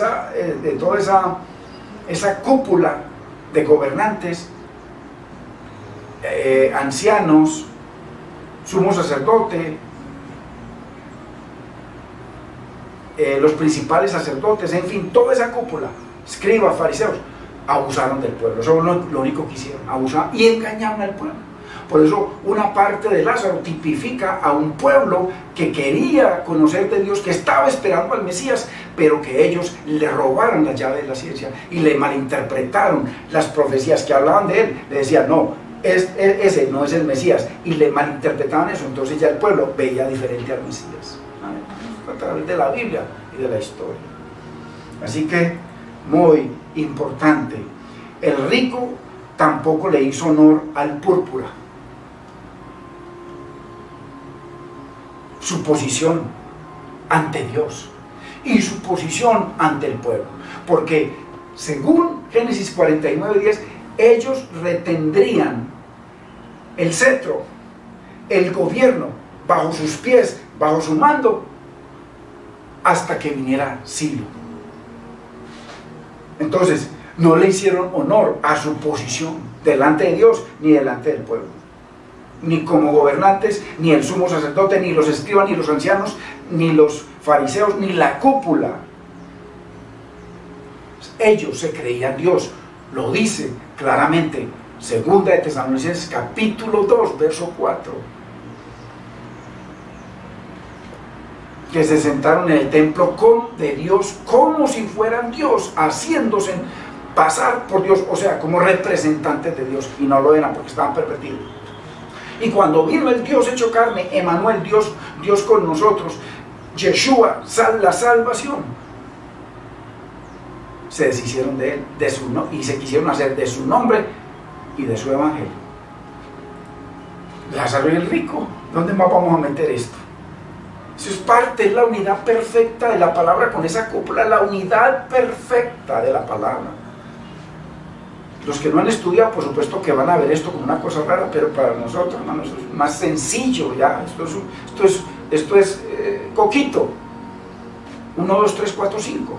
esa cúpula de gobernantes, ancianos, sumo sacerdote, los principales sacerdotes, en fin, toda esa cúpula, escribas, fariseos, abusaron del pueblo. Eso es lo único que hicieron, abusar y engañaron al pueblo. Por eso una parte de Lázaro tipifica a un pueblo que quería conocer de Dios, que estaba esperando al Mesías, pero que ellos le robaron la llave de la ciencia y le malinterpretaron las profecías que hablaban de él. Le decían, no, ese no es el Mesías, y le malinterpretaban eso. Entonces ya el pueblo veía diferente al Mesías, a través de la Biblia y de la historia. Así que, muy importante, el rico tampoco le hizo honor al púrpura. Su posición ante Dios y su posición ante el pueblo, porque según Génesis 49:10, ellos retendrían el cetro, el gobierno, bajo sus pies, bajo su mando, hasta que viniera Ciro. Entonces, no le hicieron honor a su posición delante de Dios ni delante del pueblo, ni como gobernantes, ni el sumo sacerdote, ni los escribas, ni los ancianos, ni los fariseos, ni la cúpula. Ellos se creían Dios. Lo dice claramente Segunda de Tesalonicenses capítulo 2 verso 4, que se sentaron en el templo de Dios como si fueran Dios, haciéndose pasar por Dios, o sea, como representantes de Dios, y no lo eran porque estaban pervertidos. Y cuando vino el Dios hecho carne, Emmanuel, Dios con nosotros, Yeshua, la salvación, se deshicieron de él, y se quisieron hacer de su nombre y de su evangelio. Lázaro y el rico, ¿dónde más vamos a meter esto? Eso es parte, es la unidad perfecta de la palabra con esa cúpula, la unidad perfecta de la palabra. Los que no han estudiado, por supuesto que van a ver esto como una cosa rara, pero para nosotros, hermanos, es más sencillo ya. Esto es coquito. 1, 2, 3, 4, 5.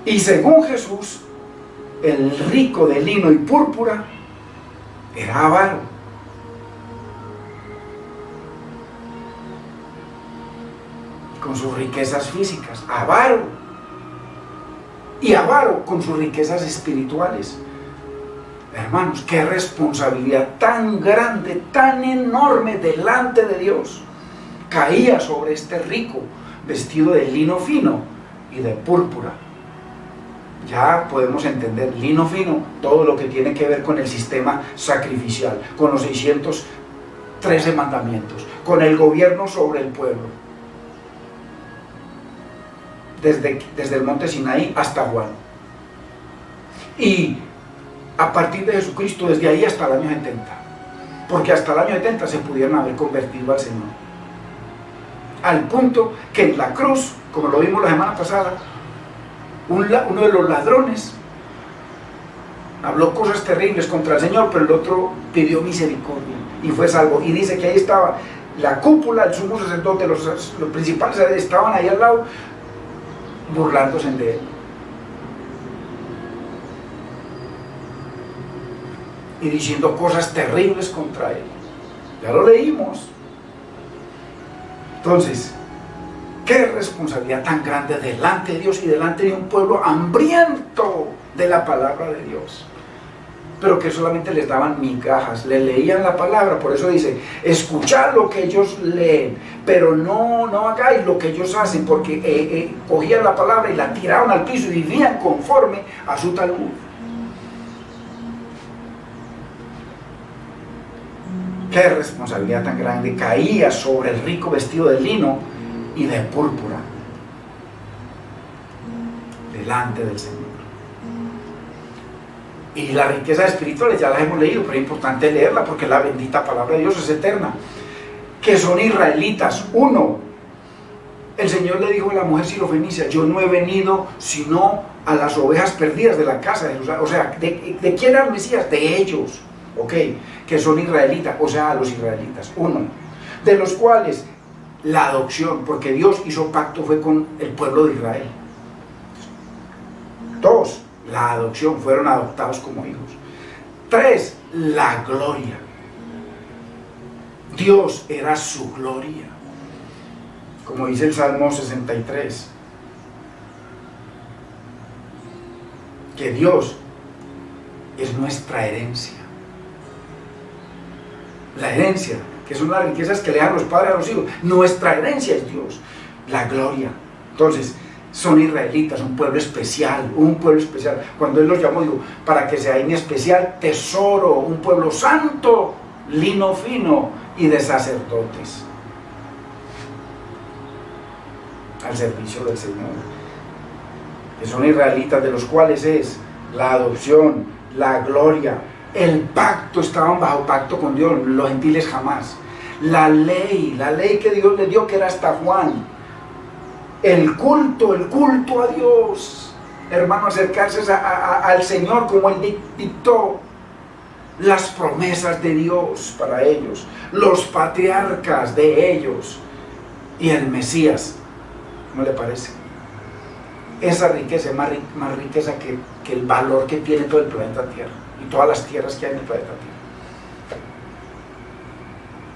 Y según Jesús, el rico de lino y púrpura era avaro. Con sus riquezas físicas, avaro. Y avaro con sus riquezas espirituales. Hermanos, qué responsabilidad tan grande, tan enorme delante de Dios caía sobre este rico vestido de lino fino y de púrpura. Ya podemos entender, lino fino, todo lo que tiene que ver con el sistema sacrificial, con los 613 mandamientos, con el gobierno sobre el pueblo. Desde el monte Sinaí hasta Juan. Y a partir de Jesucristo, desde ahí hasta el año 70. Porque hasta el año 70 se pudieron haber convertido al Señor. Al punto que en la cruz, como lo vimos la semana pasada, uno de los ladrones habló cosas terribles contra el Señor, pero el otro pidió misericordia y fue salvo. Y dice que ahí estaba la cúpula, el sumo sacerdote, los principales estaban ahí al lado, burlándose de él y diciendo cosas terribles contra él. Ya lo leímos. Entonces, qué responsabilidad tan grande delante de Dios y delante de un pueblo hambriento de la palabra de Dios, pero que solamente les daban migajas, le leían la palabra. Por eso dice, escuchad lo que ellos leen, pero no hagáis lo que ellos hacen, porque cogían la palabra y la tiraban al piso y vivían conforme a su Talmud. Qué responsabilidad tan grande caía sobre el rico vestido de lino y de púrpura delante del Señor. Y las riquezas espirituales ya las hemos leído, pero es importante leerla porque la bendita palabra de Dios es eterna. Que son israelitas. Uno, el Señor le dijo a la mujer sirofenicia, yo no he venido sino a las ovejas perdidas de la casa de Jerusalén. O sea, ¿de quién era el Mesías? De ellos, ok, que son israelitas, o sea, a los israelitas. Uno, de los cuales la adopción, porque Dios hizo pacto fue con el pueblo de Israel. Dos, la adopción, fueron adoptados como hijos. Tres, la gloria. Dios era su gloria, como dice el Salmo 63, que Dios es nuestra herencia. La herencia, que son las riquezas que le dan los padres a los hijos, nuestra herencia es Dios, la gloria. Entonces, son israelitas, un pueblo especial, Cuando Él los llamó, digo, para que sea en especial tesoro, un pueblo santo, lino fino y de sacerdotes, al servicio del Señor. Que son israelitas, de los cuales es la adopción, la gloria, el pacto. Estaban bajo pacto con Dios, los gentiles jamás. La ley que Dios le dio, que era hasta Juan. El culto a Dios, hermano, acercarse al Señor como Él dictó las promesas de Dios para ellos, los patriarcas de ellos y el Mesías. ¿Cómo le parece? Esa riqueza es más riqueza que el valor que tiene todo el planeta Tierra y todas las tierras que hay en el planeta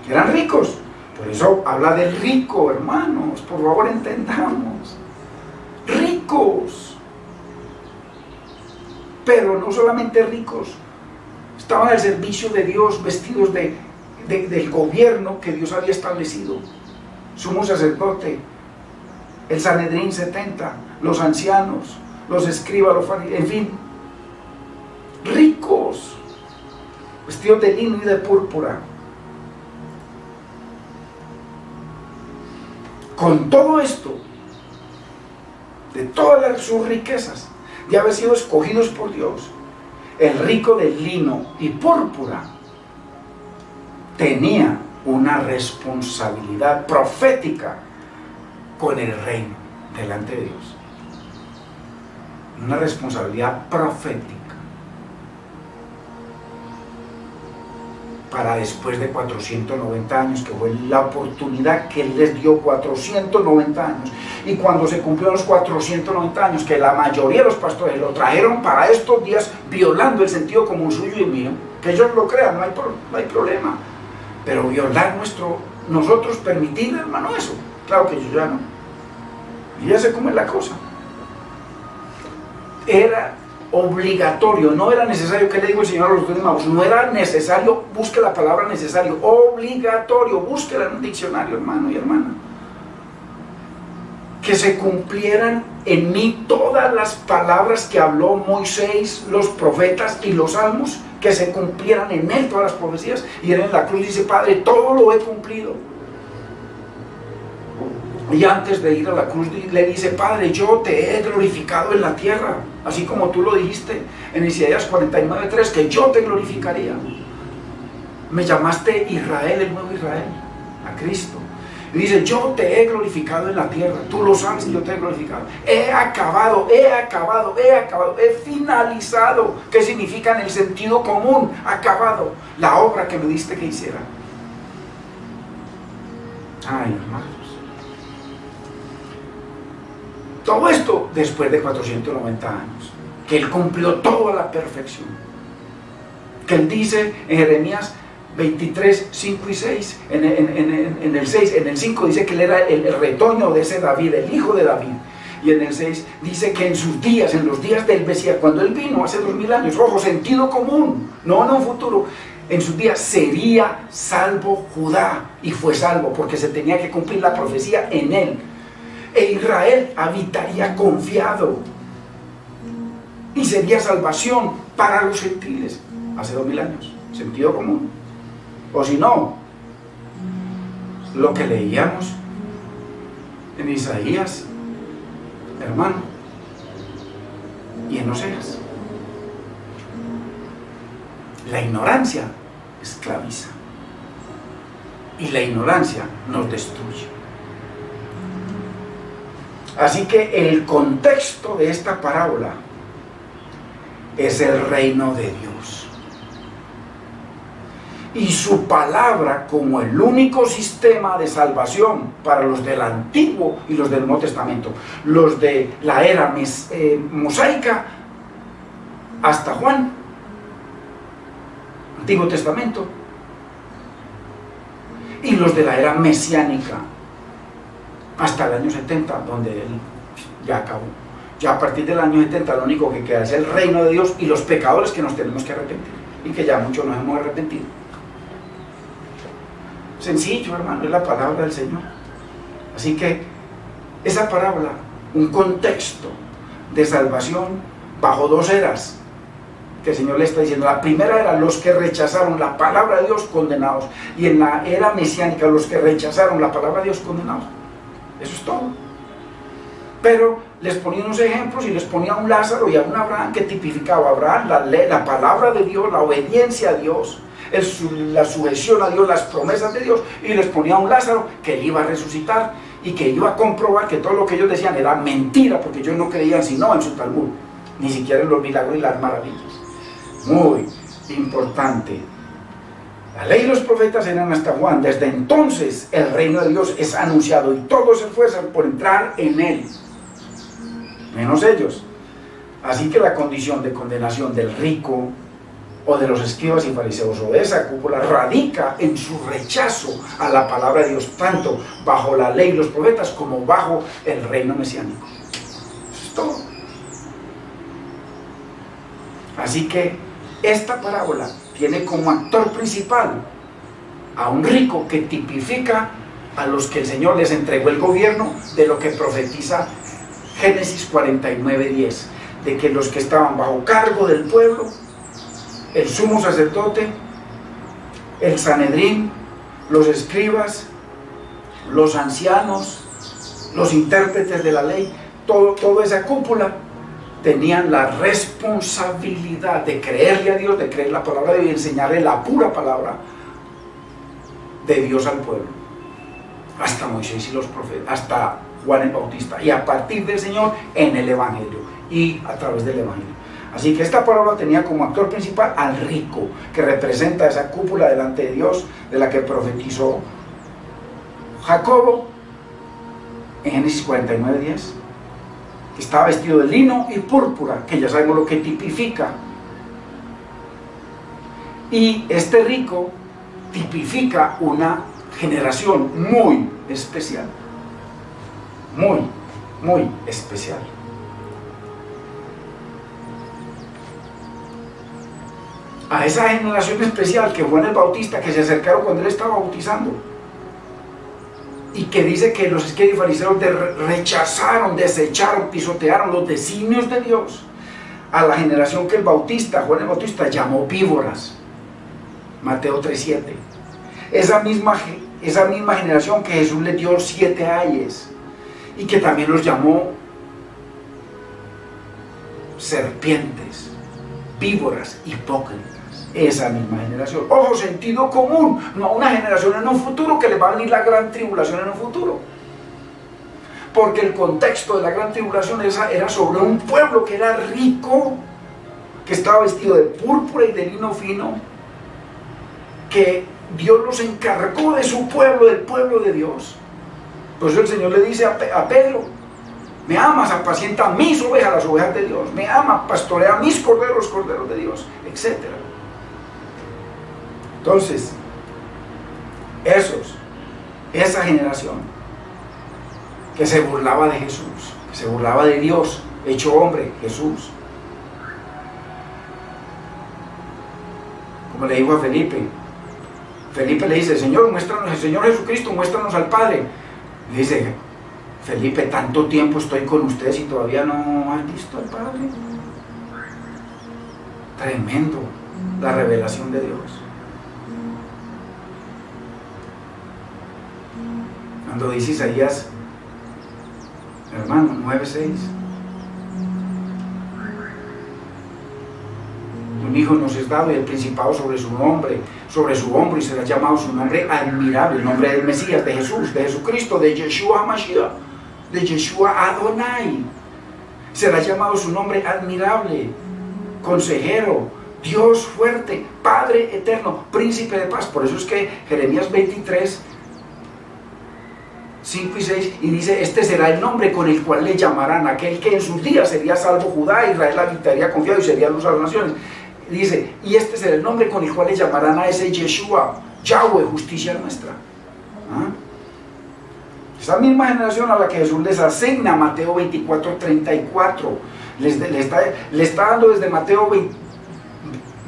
Tierra. Eran ricos. Por eso habla del rico, hermanos. Por favor, entendamos. Ricos. Pero no solamente ricos. Estaban al servicio de Dios, vestidos del gobierno que Dios había establecido. Sumo sacerdote, el Sanedrín 70, los ancianos, los escribas, los fariseos, en fin, ricos, vestidos de lino y de púrpura. Con todo esto, de todas sus riquezas, de haber sido escogidos por Dios, el rico de lino y púrpura tenía una responsabilidad profética con el reino delante de Dios. Una responsabilidad profética para después de 490 años, que fue la oportunidad que Él les dio. 490 años, y cuando se cumplieron los 490 años, que la mayoría de los pastores lo trajeron para estos días, violando el sentido común suyo y mío, que ellos lo crean, no hay problema, pero violar nosotros permitir, hermano, eso, claro que yo ya no, y ya sé cómo es la cosa. Era obligatorio, no era necesario. ¿Qué le digo el Señor a los dos magos? No era necesario, busque la palabra necesario, obligatorio, búsquela en un diccionario, hermano y hermana. Que se cumplieran en mí todas las palabras que habló Moisés, los profetas y los salmos, que se cumplieran en él todas las profecías. Y él en la cruz dice: Padre, todo lo he cumplido. Y antes de ir a la cruz le dice: Padre, yo te he glorificado en la tierra, así como tú lo dijiste en Isaías 49:3, que yo te glorificaría. Me llamaste Israel, el nuevo Israel, a Cristo. Y dice: yo te he glorificado en la tierra, tú lo sabes, y yo te he glorificado. He acabado, he finalizado. ¿Qué significa en el sentido común? Acabado la obra que me diste que hiciera. Ay, hermanos. Todo esto después de 490 años, que Él cumplió toda la perfección. Que Él dice en Jeremías 23, 5 y 6, en el 6, en el 5 dice que Él era el retoño de ese David, el hijo de David. Y en el 6 dice que en sus días, en los días del Mesías, cuando Él vino hace 2000 años, ojo, sentido común, no en un futuro, en sus días sería salvo Judá, y fue salvo porque se tenía que cumplir la profecía en Él. E Israel habitaría confiado y sería salvación para los gentiles. Hace 2000 años, sentido común. O si no, lo que leíamos en Isaías, hermano, y en Oseas. La ignorancia esclaviza y la ignorancia nos destruye. Así que el contexto de esta parábola es el reino de Dios y su palabra como el único sistema de salvación para los del Antiguo y los del Nuevo Testamento, los de la era mosaica hasta Juan, Antiguo Testamento, y los de la era mesiánica hasta el año 70, donde Él ya acabó. Ya a partir del año 70 lo único que queda es el reino de Dios y los pecadores que nos tenemos que arrepentir, y que ya muchos nos hemos arrepentido. Sencillo, hermano, es la palabra del Señor. Así que esa parábola, un contexto de salvación bajo dos eras que el Señor le está diciendo. La primera era los que rechazaron la palabra de Dios, condenados, y en la era mesiánica los que rechazaron la palabra de Dios, condenados. Eso es todo. Pero les ponía unos ejemplos y les ponía a un Lázaro y a un Abraham que tipificaba a Abraham la palabra de Dios, la obediencia a Dios, la sujeción a Dios, las promesas de Dios, y les ponía a un Lázaro que él iba a resucitar y que iba a comprobar que todo lo que ellos decían era mentira, porque ellos no creían sino en su Talmud, ni siquiera en los milagros y las maravillas. Muy importante. La ley y los profetas eran hasta Juan. Desde entonces el reino de Dios es anunciado y todos se esfuerzan por entrar en él, menos ellos. Así que la condición de condenación del rico o de los escribas y fariseos o de esa cúpula radica en su rechazo a la palabra de Dios, tanto bajo la ley y los profetas como bajo el reino mesiánico. Eso es todo. Así que esta parábola tiene como actor principal a un rico que tipifica a los que el Señor les entregó el gobierno de lo que profetiza Génesis 49:10, de que los que estaban bajo cargo del pueblo, el sumo sacerdote, el Sanedrín, los escribas, los ancianos, los intérpretes de la ley, toda esa cúpula, tenían la responsabilidad de creerle a Dios, de creer la palabra de Dios y enseñarle la pura palabra de Dios al pueblo. Hasta Moisés y los profetas, hasta Juan el Bautista, y a partir del Señor en el Evangelio y a través del Evangelio. Así que esta parábola tenía como actor principal al rico, que representa esa cúpula delante de Dios, de la que profetizó Jacobo en Génesis 49:10, que estaba vestido de lino y púrpura, que ya sabemos lo que tipifica. Y este rico tipifica una generación muy especial, muy especial. A esa generación especial que Juan el Bautista, que se acercaron cuando él estaba bautizando, y que dice que los escribas y fariseos rechazaron, desecharon, pisotearon los designios de Dios, a la generación que el Bautista, Juan el Bautista, llamó víboras, Mateo 3:7. Esa misma generación que Jesús le dio 7 ayes, y que también los llamó serpientes, víboras, hipócritas. Esa misma generación. Ojo, sentido común, no una generación en un futuro que le va a venir la gran tribulación en un futuro. Porque el contexto de la gran tribulación era sobre un pueblo que era rico, que estaba vestido de púrpura y de lino fino, que Dios los encargó de su pueblo, del pueblo de Dios. Por eso el Señor le dice a Pedro: me amas, apacienta mis ovejas, las ovejas de Dios, me ama, pastorea mis corderos, los corderos de Dios, etc. Entonces, esa generación que se burlaba de Jesús, que se burlaba de Dios, hecho hombre, Jesús, como le dijo a Felipe le dice: Señor, muéstranos, el Señor Jesucristo, muéstranos al Padre. Le dice Felipe: tanto tiempo estoy con ustedes y todavía no han visto al Padre. Tremendo la revelación de Dios. Cuando dice Isaías, hermano, 9:6, un hijo nos es dado y el principado sobre su hombro, y será llamado su nombre admirable, el nombre del Mesías, de Jesús, de Jesucristo, de Yeshua HaMashiach, de Yeshua Adonai. Será llamado su nombre admirable, consejero, Dios fuerte, Padre eterno, príncipe de paz. Por eso es que Jeremías 23, 5 y 6, y dice: este será el nombre con el cual le llamarán aquel que en sus días sería salvo Judá, Israel habitaría confiado y sería luz a las naciones. Dice: y este será el nombre con el cual le llamarán a ese Yeshua, Yahweh, justicia nuestra. Esa misma generación a la que Jesús les asigna Mateo 24:34, le está dando desde Mateo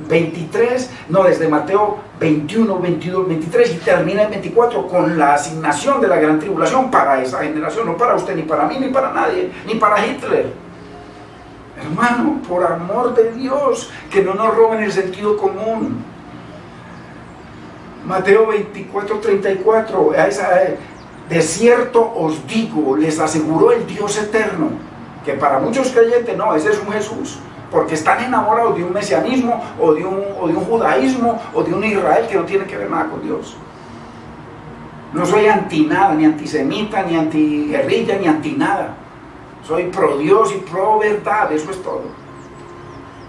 23, no, desde Mateo 21, 22, 23 y termina en 24 con la asignación de la gran tribulación para esa generación, no para usted, ni para mí, ni para nadie, ni para Hitler. Hermano, por amor de Dios, que no nos roben el sentido común. Mateo 24:34, de cierto os digo, les aseguró el Dios eterno, que para muchos creyentes no, ese es un Jesús, porque están enamorados de un mesianismo o de un judaísmo o de un Israel que no tiene que ver nada con Dios. No soy anti nada, ni antisemita, ni antiguerrilla, ni anti nada. Soy pro Dios y pro verdad, eso es todo.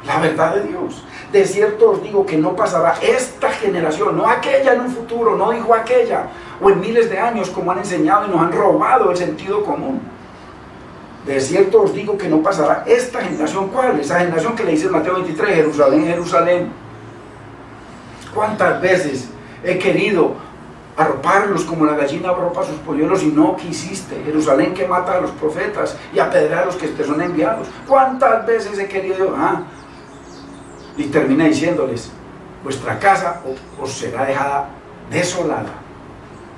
La verdad de Dios. De cierto os digo que no pasará esta generación, no aquella en un futuro, no dijo aquella, o en miles de años como han enseñado y nos han robado el sentido común. De cierto os digo que no pasará esta generación. ¿Cuál? Esa generación que le dice en Mateo 23, Jerusalén, Jerusalén. ¿Cuántas veces he querido arroparlos como la gallina arropa a sus polluelos y no quisiste? Jerusalén, que mata a los profetas y apedrea a los que te son enviados. ¿Cuántas veces he querido yo? Y termina diciéndoles: vuestra casa os será dejada desolada.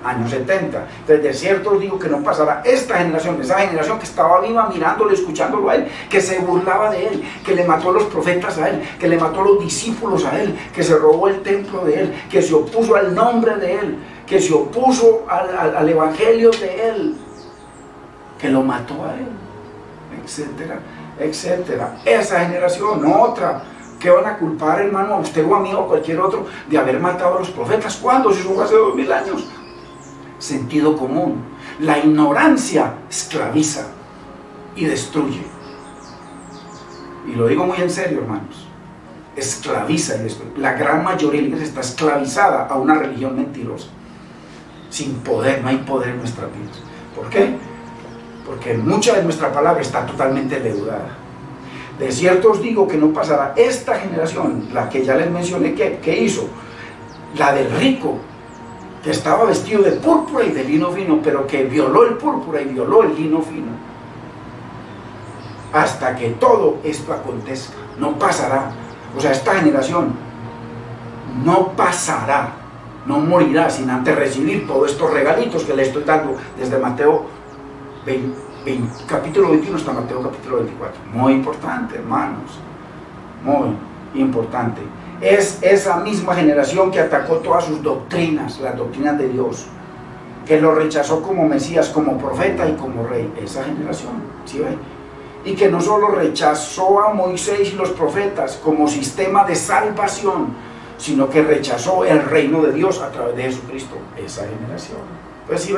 Años 70. Entonces, de cierto os digo que no pasará esta generación, esa generación que estaba viva mirándolo, escuchándolo a él, que se burlaba de él, que le mató a los profetas a él, que le mató a los discípulos a él, que se robó el templo de él, que se opuso al nombre de él, que se opuso al evangelio de él, que lo mató a él, etcétera, etcétera. Esa generación, no otra. ¿Qué van a culpar, hermano, a usted o a mí o a cualquier otro de haber matado a los profetas? ¿Cuándo? Si eso fue hace 2000 años. Sentido común. La ignorancia esclaviza y destruye. Y lo digo muy en serio, hermanos. Esclaviza y destruye. La gran mayoría de la iglesia está esclavizada a una religión mentirosa. Sin poder, no hay poder en nuestras vidas. ¿Por qué? Porque mucha de nuestra palabra está totalmente leudada. De cierto os digo que no pasará esta generación, la que ya les mencioné que hizo, la del rico, que estaba vestido de púrpura y de lino fino, pero que violó el púrpura y violó el lino fino, hasta que todo esto acontezca. No pasará. O sea, esta generación no pasará, no morirá sin antes recibir todos estos regalitos que le estoy dando desde Mateo 20, capítulo 21 hasta Mateo capítulo 24. Muy importante, hermanos, muy importante. Es esa misma generación que atacó todas sus doctrinas, las doctrinas de Dios, que lo rechazó como Mesías, como profeta y como rey. Esa generación, ¿sí ve? Y que no solo rechazó a Moisés y los profetas como sistema de salvación, sino que rechazó el reino de Dios a través de Jesucristo. Esa generación. Pues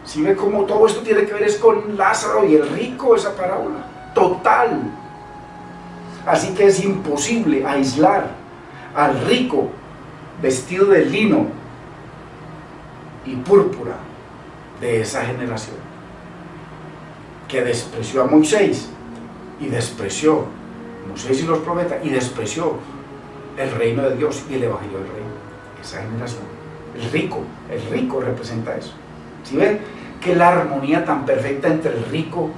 ¿sí ve cómo todo esto tiene que ver es con Lázaro y el rico, esa parábola? Total. Así que es imposible aislar al rico vestido de lino y púrpura de esa generación que despreció a Moisés y despreció a Moisés y los profetas y despreció el reino de Dios y el evangelio del reino. Esa generación, el rico representa eso. ¿Sí ven? Que la armonía tan perfecta entre el rico,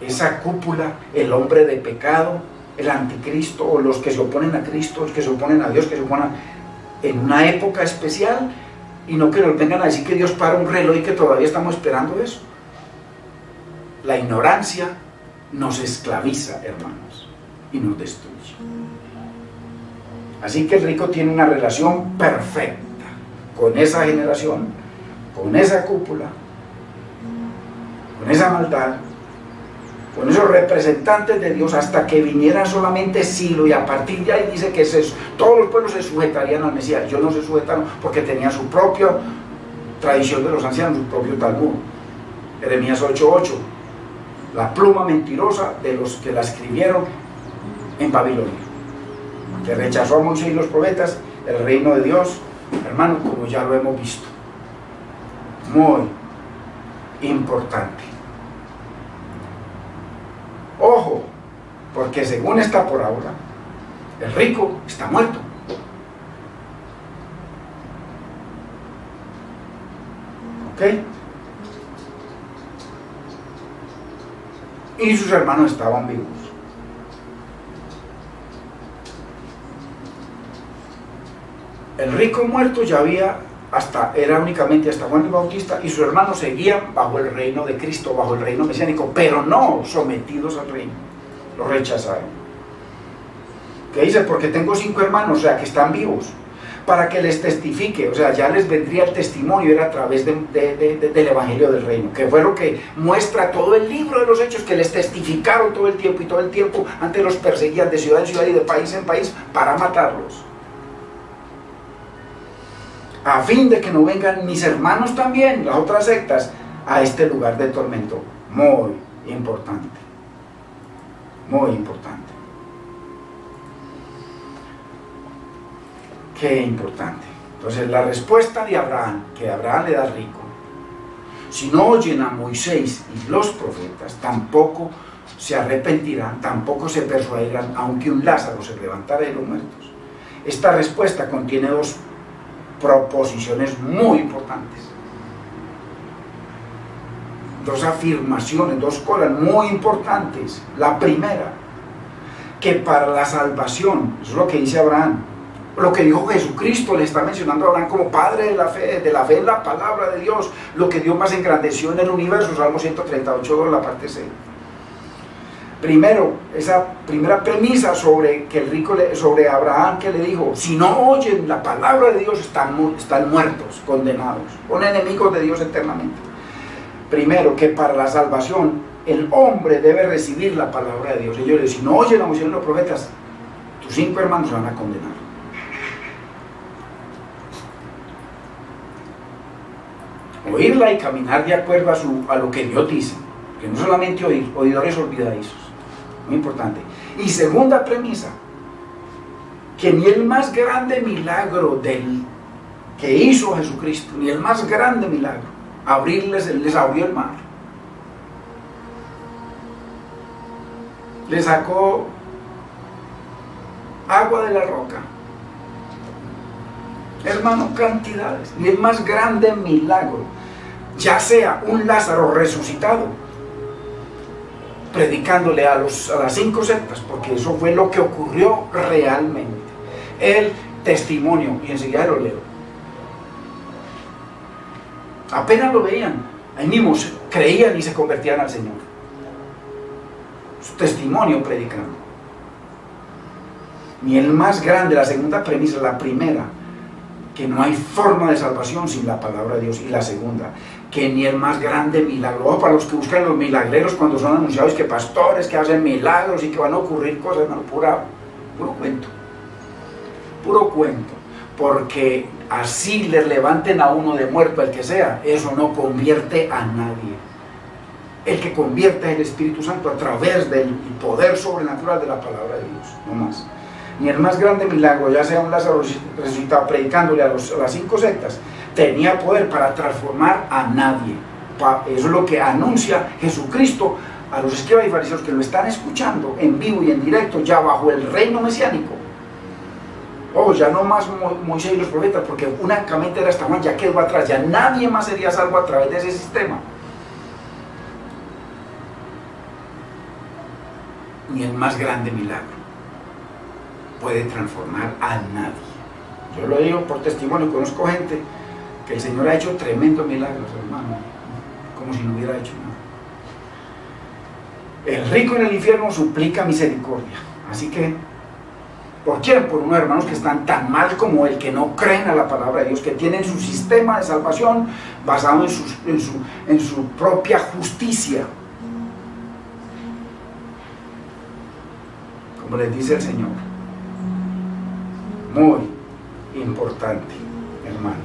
esa cúpula, el hombre de pecado, el anticristo, o los que se oponen a Cristo, los que se oponen a Dios, que se oponen en una época especial, y no que nos vengan a decir que Dios para un reloj y que todavía estamos esperando eso. La ignorancia nos esclaviza, hermanos, y nos destruye. Así que el rico tiene una relación perfecta con esa generación, con esa cúpula, con esa maldad, con esos representantes de Dios, hasta que viniera solamente Silo, y a partir de ahí dice que todos los pueblos se sujetarían al Mesías. Ellos no se sujetaron porque tenían su propia tradición de los ancianos, su propio Talmud. Jeremías 8:8, la pluma mentirosa de los que la escribieron en Babilonia, que rechazó a Moisés y los profetas, el reino de Dios, hermanos, como ya lo hemos visto. Muy importante. Ojo, porque según está por ahora, el rico está muerto. ¿Ok? Y sus hermanos estaban vivos. El rico muerto ya era únicamente hasta Juan el Bautista, y sus hermanos seguían bajo el reino de Cristo, bajo el reino mesiánico, pero no sometidos al reino. Lo rechazaron. ¿Qué dice? Porque tengo 5 hermanos, o sea, que están vivos, para que les testifique, o sea, ya les vendría el testimonio, era a través del evangelio del reino, que fue lo que muestra todo el libro de los Hechos, que les testificaron todo el tiempo, y todo el tiempo antes los perseguían de ciudad en ciudad y de país en país para matarlos. a fin de que no vengan mis hermanos también, las otras sectas, a este lugar de tormento. Muy importante, muy importante. Qué importante. Entonces la respuesta de Abraham, que Abraham le da rico: si no oyen a Moisés y los profetas, tampoco se arrepentirán, tampoco se persuadirán, aunque un Lázaro se levantara de los muertos. Esta respuesta contiene dos proposiciones muy importantes, dos afirmaciones, dos cosas muy importantes. La primera, que para la salvación, eso es lo que dice Abraham, lo que dijo Jesucristo, le está mencionando a Abraham como padre de la fe en la palabra de Dios, lo que Dios más engrandeció en el universo, Salmo 138, la parte C. Primero, esa primera premisa sobre que el rico, sobre Abraham, que le dijo: si no oyen la palabra de Dios, están muertos, condenados, son enemigos de Dios eternamente. Primero, que para la salvación el hombre debe recibir la palabra de Dios. Ellos le dicen: si no oyen a Moisés y los profetas, tus 5 hermanos se van a condenar. Oírla y caminar de acuerdo a lo que Dios dice, que no solamente oír, oidores olvidadizos. Muy importante. Y segunda premisa, que ni el más grande milagro que hizo Jesucristo, ni el más grande milagro, les abrió el mar, le sacó agua de la roca, hermano, cantidades, ni el más grande milagro, ya sea un Lázaro resucitado, predicándole a las 5 sectas, porque eso fue lo que ocurrió realmente. El testimonio, y enseguida lo leo. Apenas lo veían, ahí mismo creían y se convertían al Señor. Su testimonio predicando. Ni el más grande, la segunda premisa, la primera, que no hay forma de salvación sin la palabra de Dios, y la segunda, que ni el más grande milagro, para los que buscan los milagreros cuando son anunciados, que pastores que hacen milagros y que van a ocurrir cosas, no, puro cuento, porque así les levanten a uno de muerto, el que sea, eso no convierte a nadie. El que convierte es el Espíritu Santo a través del poder sobrenatural de la palabra de Dios, no más. Ni el más grande milagro, ya sea un Lázaro resucitado predicándole a las 5 sectas, tenía poder para transformar a nadie. Eso es lo que anuncia Jesucristo a los escribas y fariseos que lo están escuchando en vivo y en directo, ya bajo el reino mesiánico. Ya no más Moisés y los profetas, porque únicamente era hasta Juan, ya quedó atrás, ya nadie más sería salvo a través de ese sistema. Ni el más grande milagro puede transformar a nadie. Yo lo digo por testimonio, conozco gente que el Señor ha hecho tremendos milagros, hermano, como si no hubiera hecho nada. El rico en el infierno suplica misericordia. Así que, ¿por quién? Por unos hermanos que están tan mal como él, que no creen a la palabra de Dios, que tienen su sistema de salvación basado en su propia justicia. Como les dice el Señor. Muy importante, hermanos.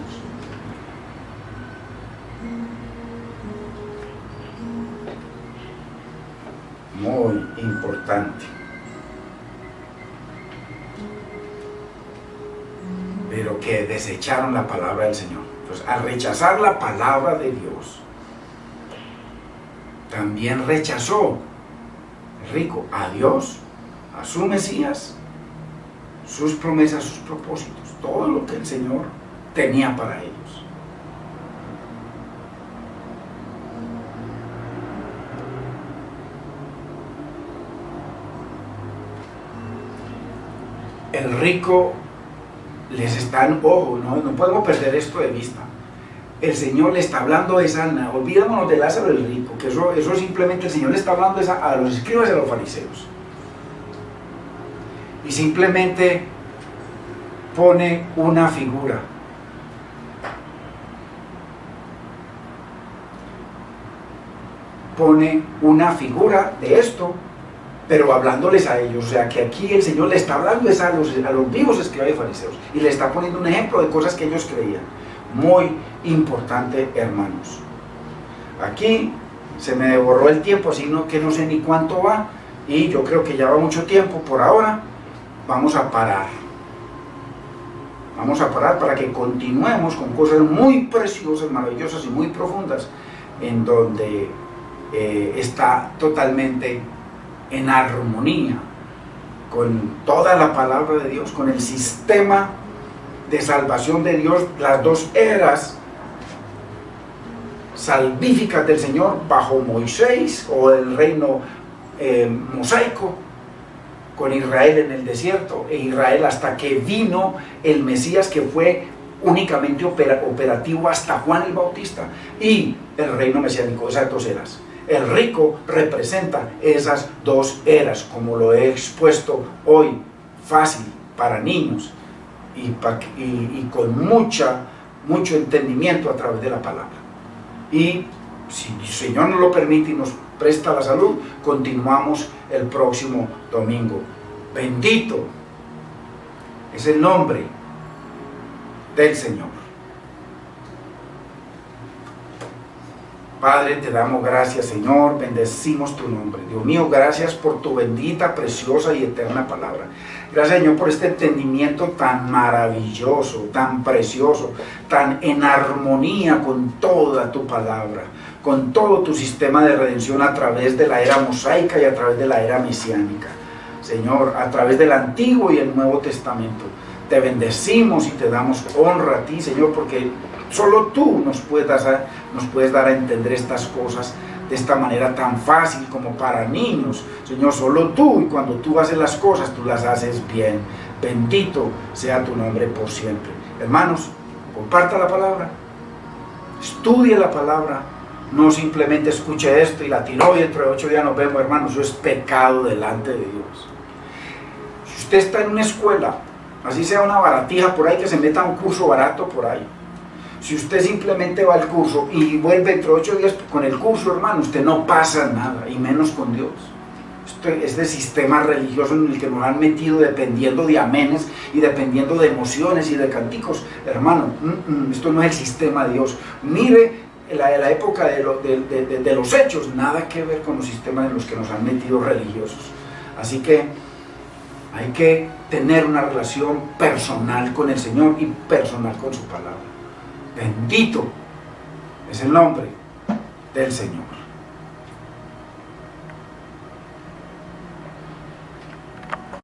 Muy importante. Pero que desecharon la palabra del Señor. Entonces, al rechazar la palabra de Dios, también rechazó el rico a Dios, a su Mesías, sus promesas, sus propósitos, todo lo que el Señor tenía para ellos. El rico les están, ojo, no podemos perder esto de vista. El Señor le está hablando de sana, olvidémonos de Lázaro el rico, que eso simplemente el Señor le está hablando a los escribas y a los fariseos. Y simplemente pone una figura. Pone una figura de esto, pero hablándoles a ellos. O sea que aquí el Señor le está hablando a los vivos escribas y fariseos, y le está poniendo un ejemplo de cosas que ellos creían. muy importante, hermanos. Aquí se me borró el tiempo, así que no sé ni cuánto va, y yo creo que ya va mucho tiempo. Por ahora vamos a parar. Vamos a parar para que continuemos con cosas muy preciosas, maravillosas y muy profundas, en donde está totalmente en armonía con toda la palabra de Dios, con el sistema de salvación de Dios, las dos eras salvíficas del Señor bajo Moisés, o el reino mosaico, con Israel en el desierto, e Israel hasta que vino el Mesías, que fue únicamente operativo hasta Juan el Bautista, y el reino mesiánico, esas dos eras. El rico representa esas dos eras, como lo he expuesto hoy, fácil para niños y con mucho entendimiento a través de la palabra. Y si el Señor nos lo permite y nos presta la salud, continuamos el próximo domingo. Bendito es el nombre del Señor. Padre, te damos gracias, Señor, bendecimos tu nombre. Dios mío, gracias por tu bendita, preciosa y eterna palabra. Gracias, Señor, por este entendimiento tan maravilloso, tan precioso, tan en armonía con toda tu palabra, con todo tu sistema de redención a través de la era mosaica y a través de la era mesiánica. Señor, a través del Antiguo y el Nuevo Testamento. Te bendecimos y te damos honra a ti, Señor, porque solo tú nos puedes dar a entender estas cosas de esta manera tan fácil como para niños. Señor, solo tú, y cuando tú haces las cosas, tú las haces bien. Bendito sea tu nombre por siempre. Hermanos, comparta la palabra, estudie la palabra, no simplemente escuche esto y la tiró y dentro de 8 días nos vemos, hermanos. Eso es pecado delante de Dios. Si usted está en una escuela, así sea una baratija por ahí, que se meta a un curso barato por ahí. Si usted simplemente va al curso y vuelve dentro de 8 días con el curso, hermano, usted no pasa nada, y menos con Dios. Este sistema religioso en el que nos han metido dependiendo de amenes y dependiendo de emociones y de canticos, hermano, esto no es el sistema de Dios. Mire la época de los hechos, nada que ver con los sistemas en los que nos han metido religiosos. Así que hay que tener una relación personal con el Señor y personal con su palabra. Bendito es el nombre del Señor.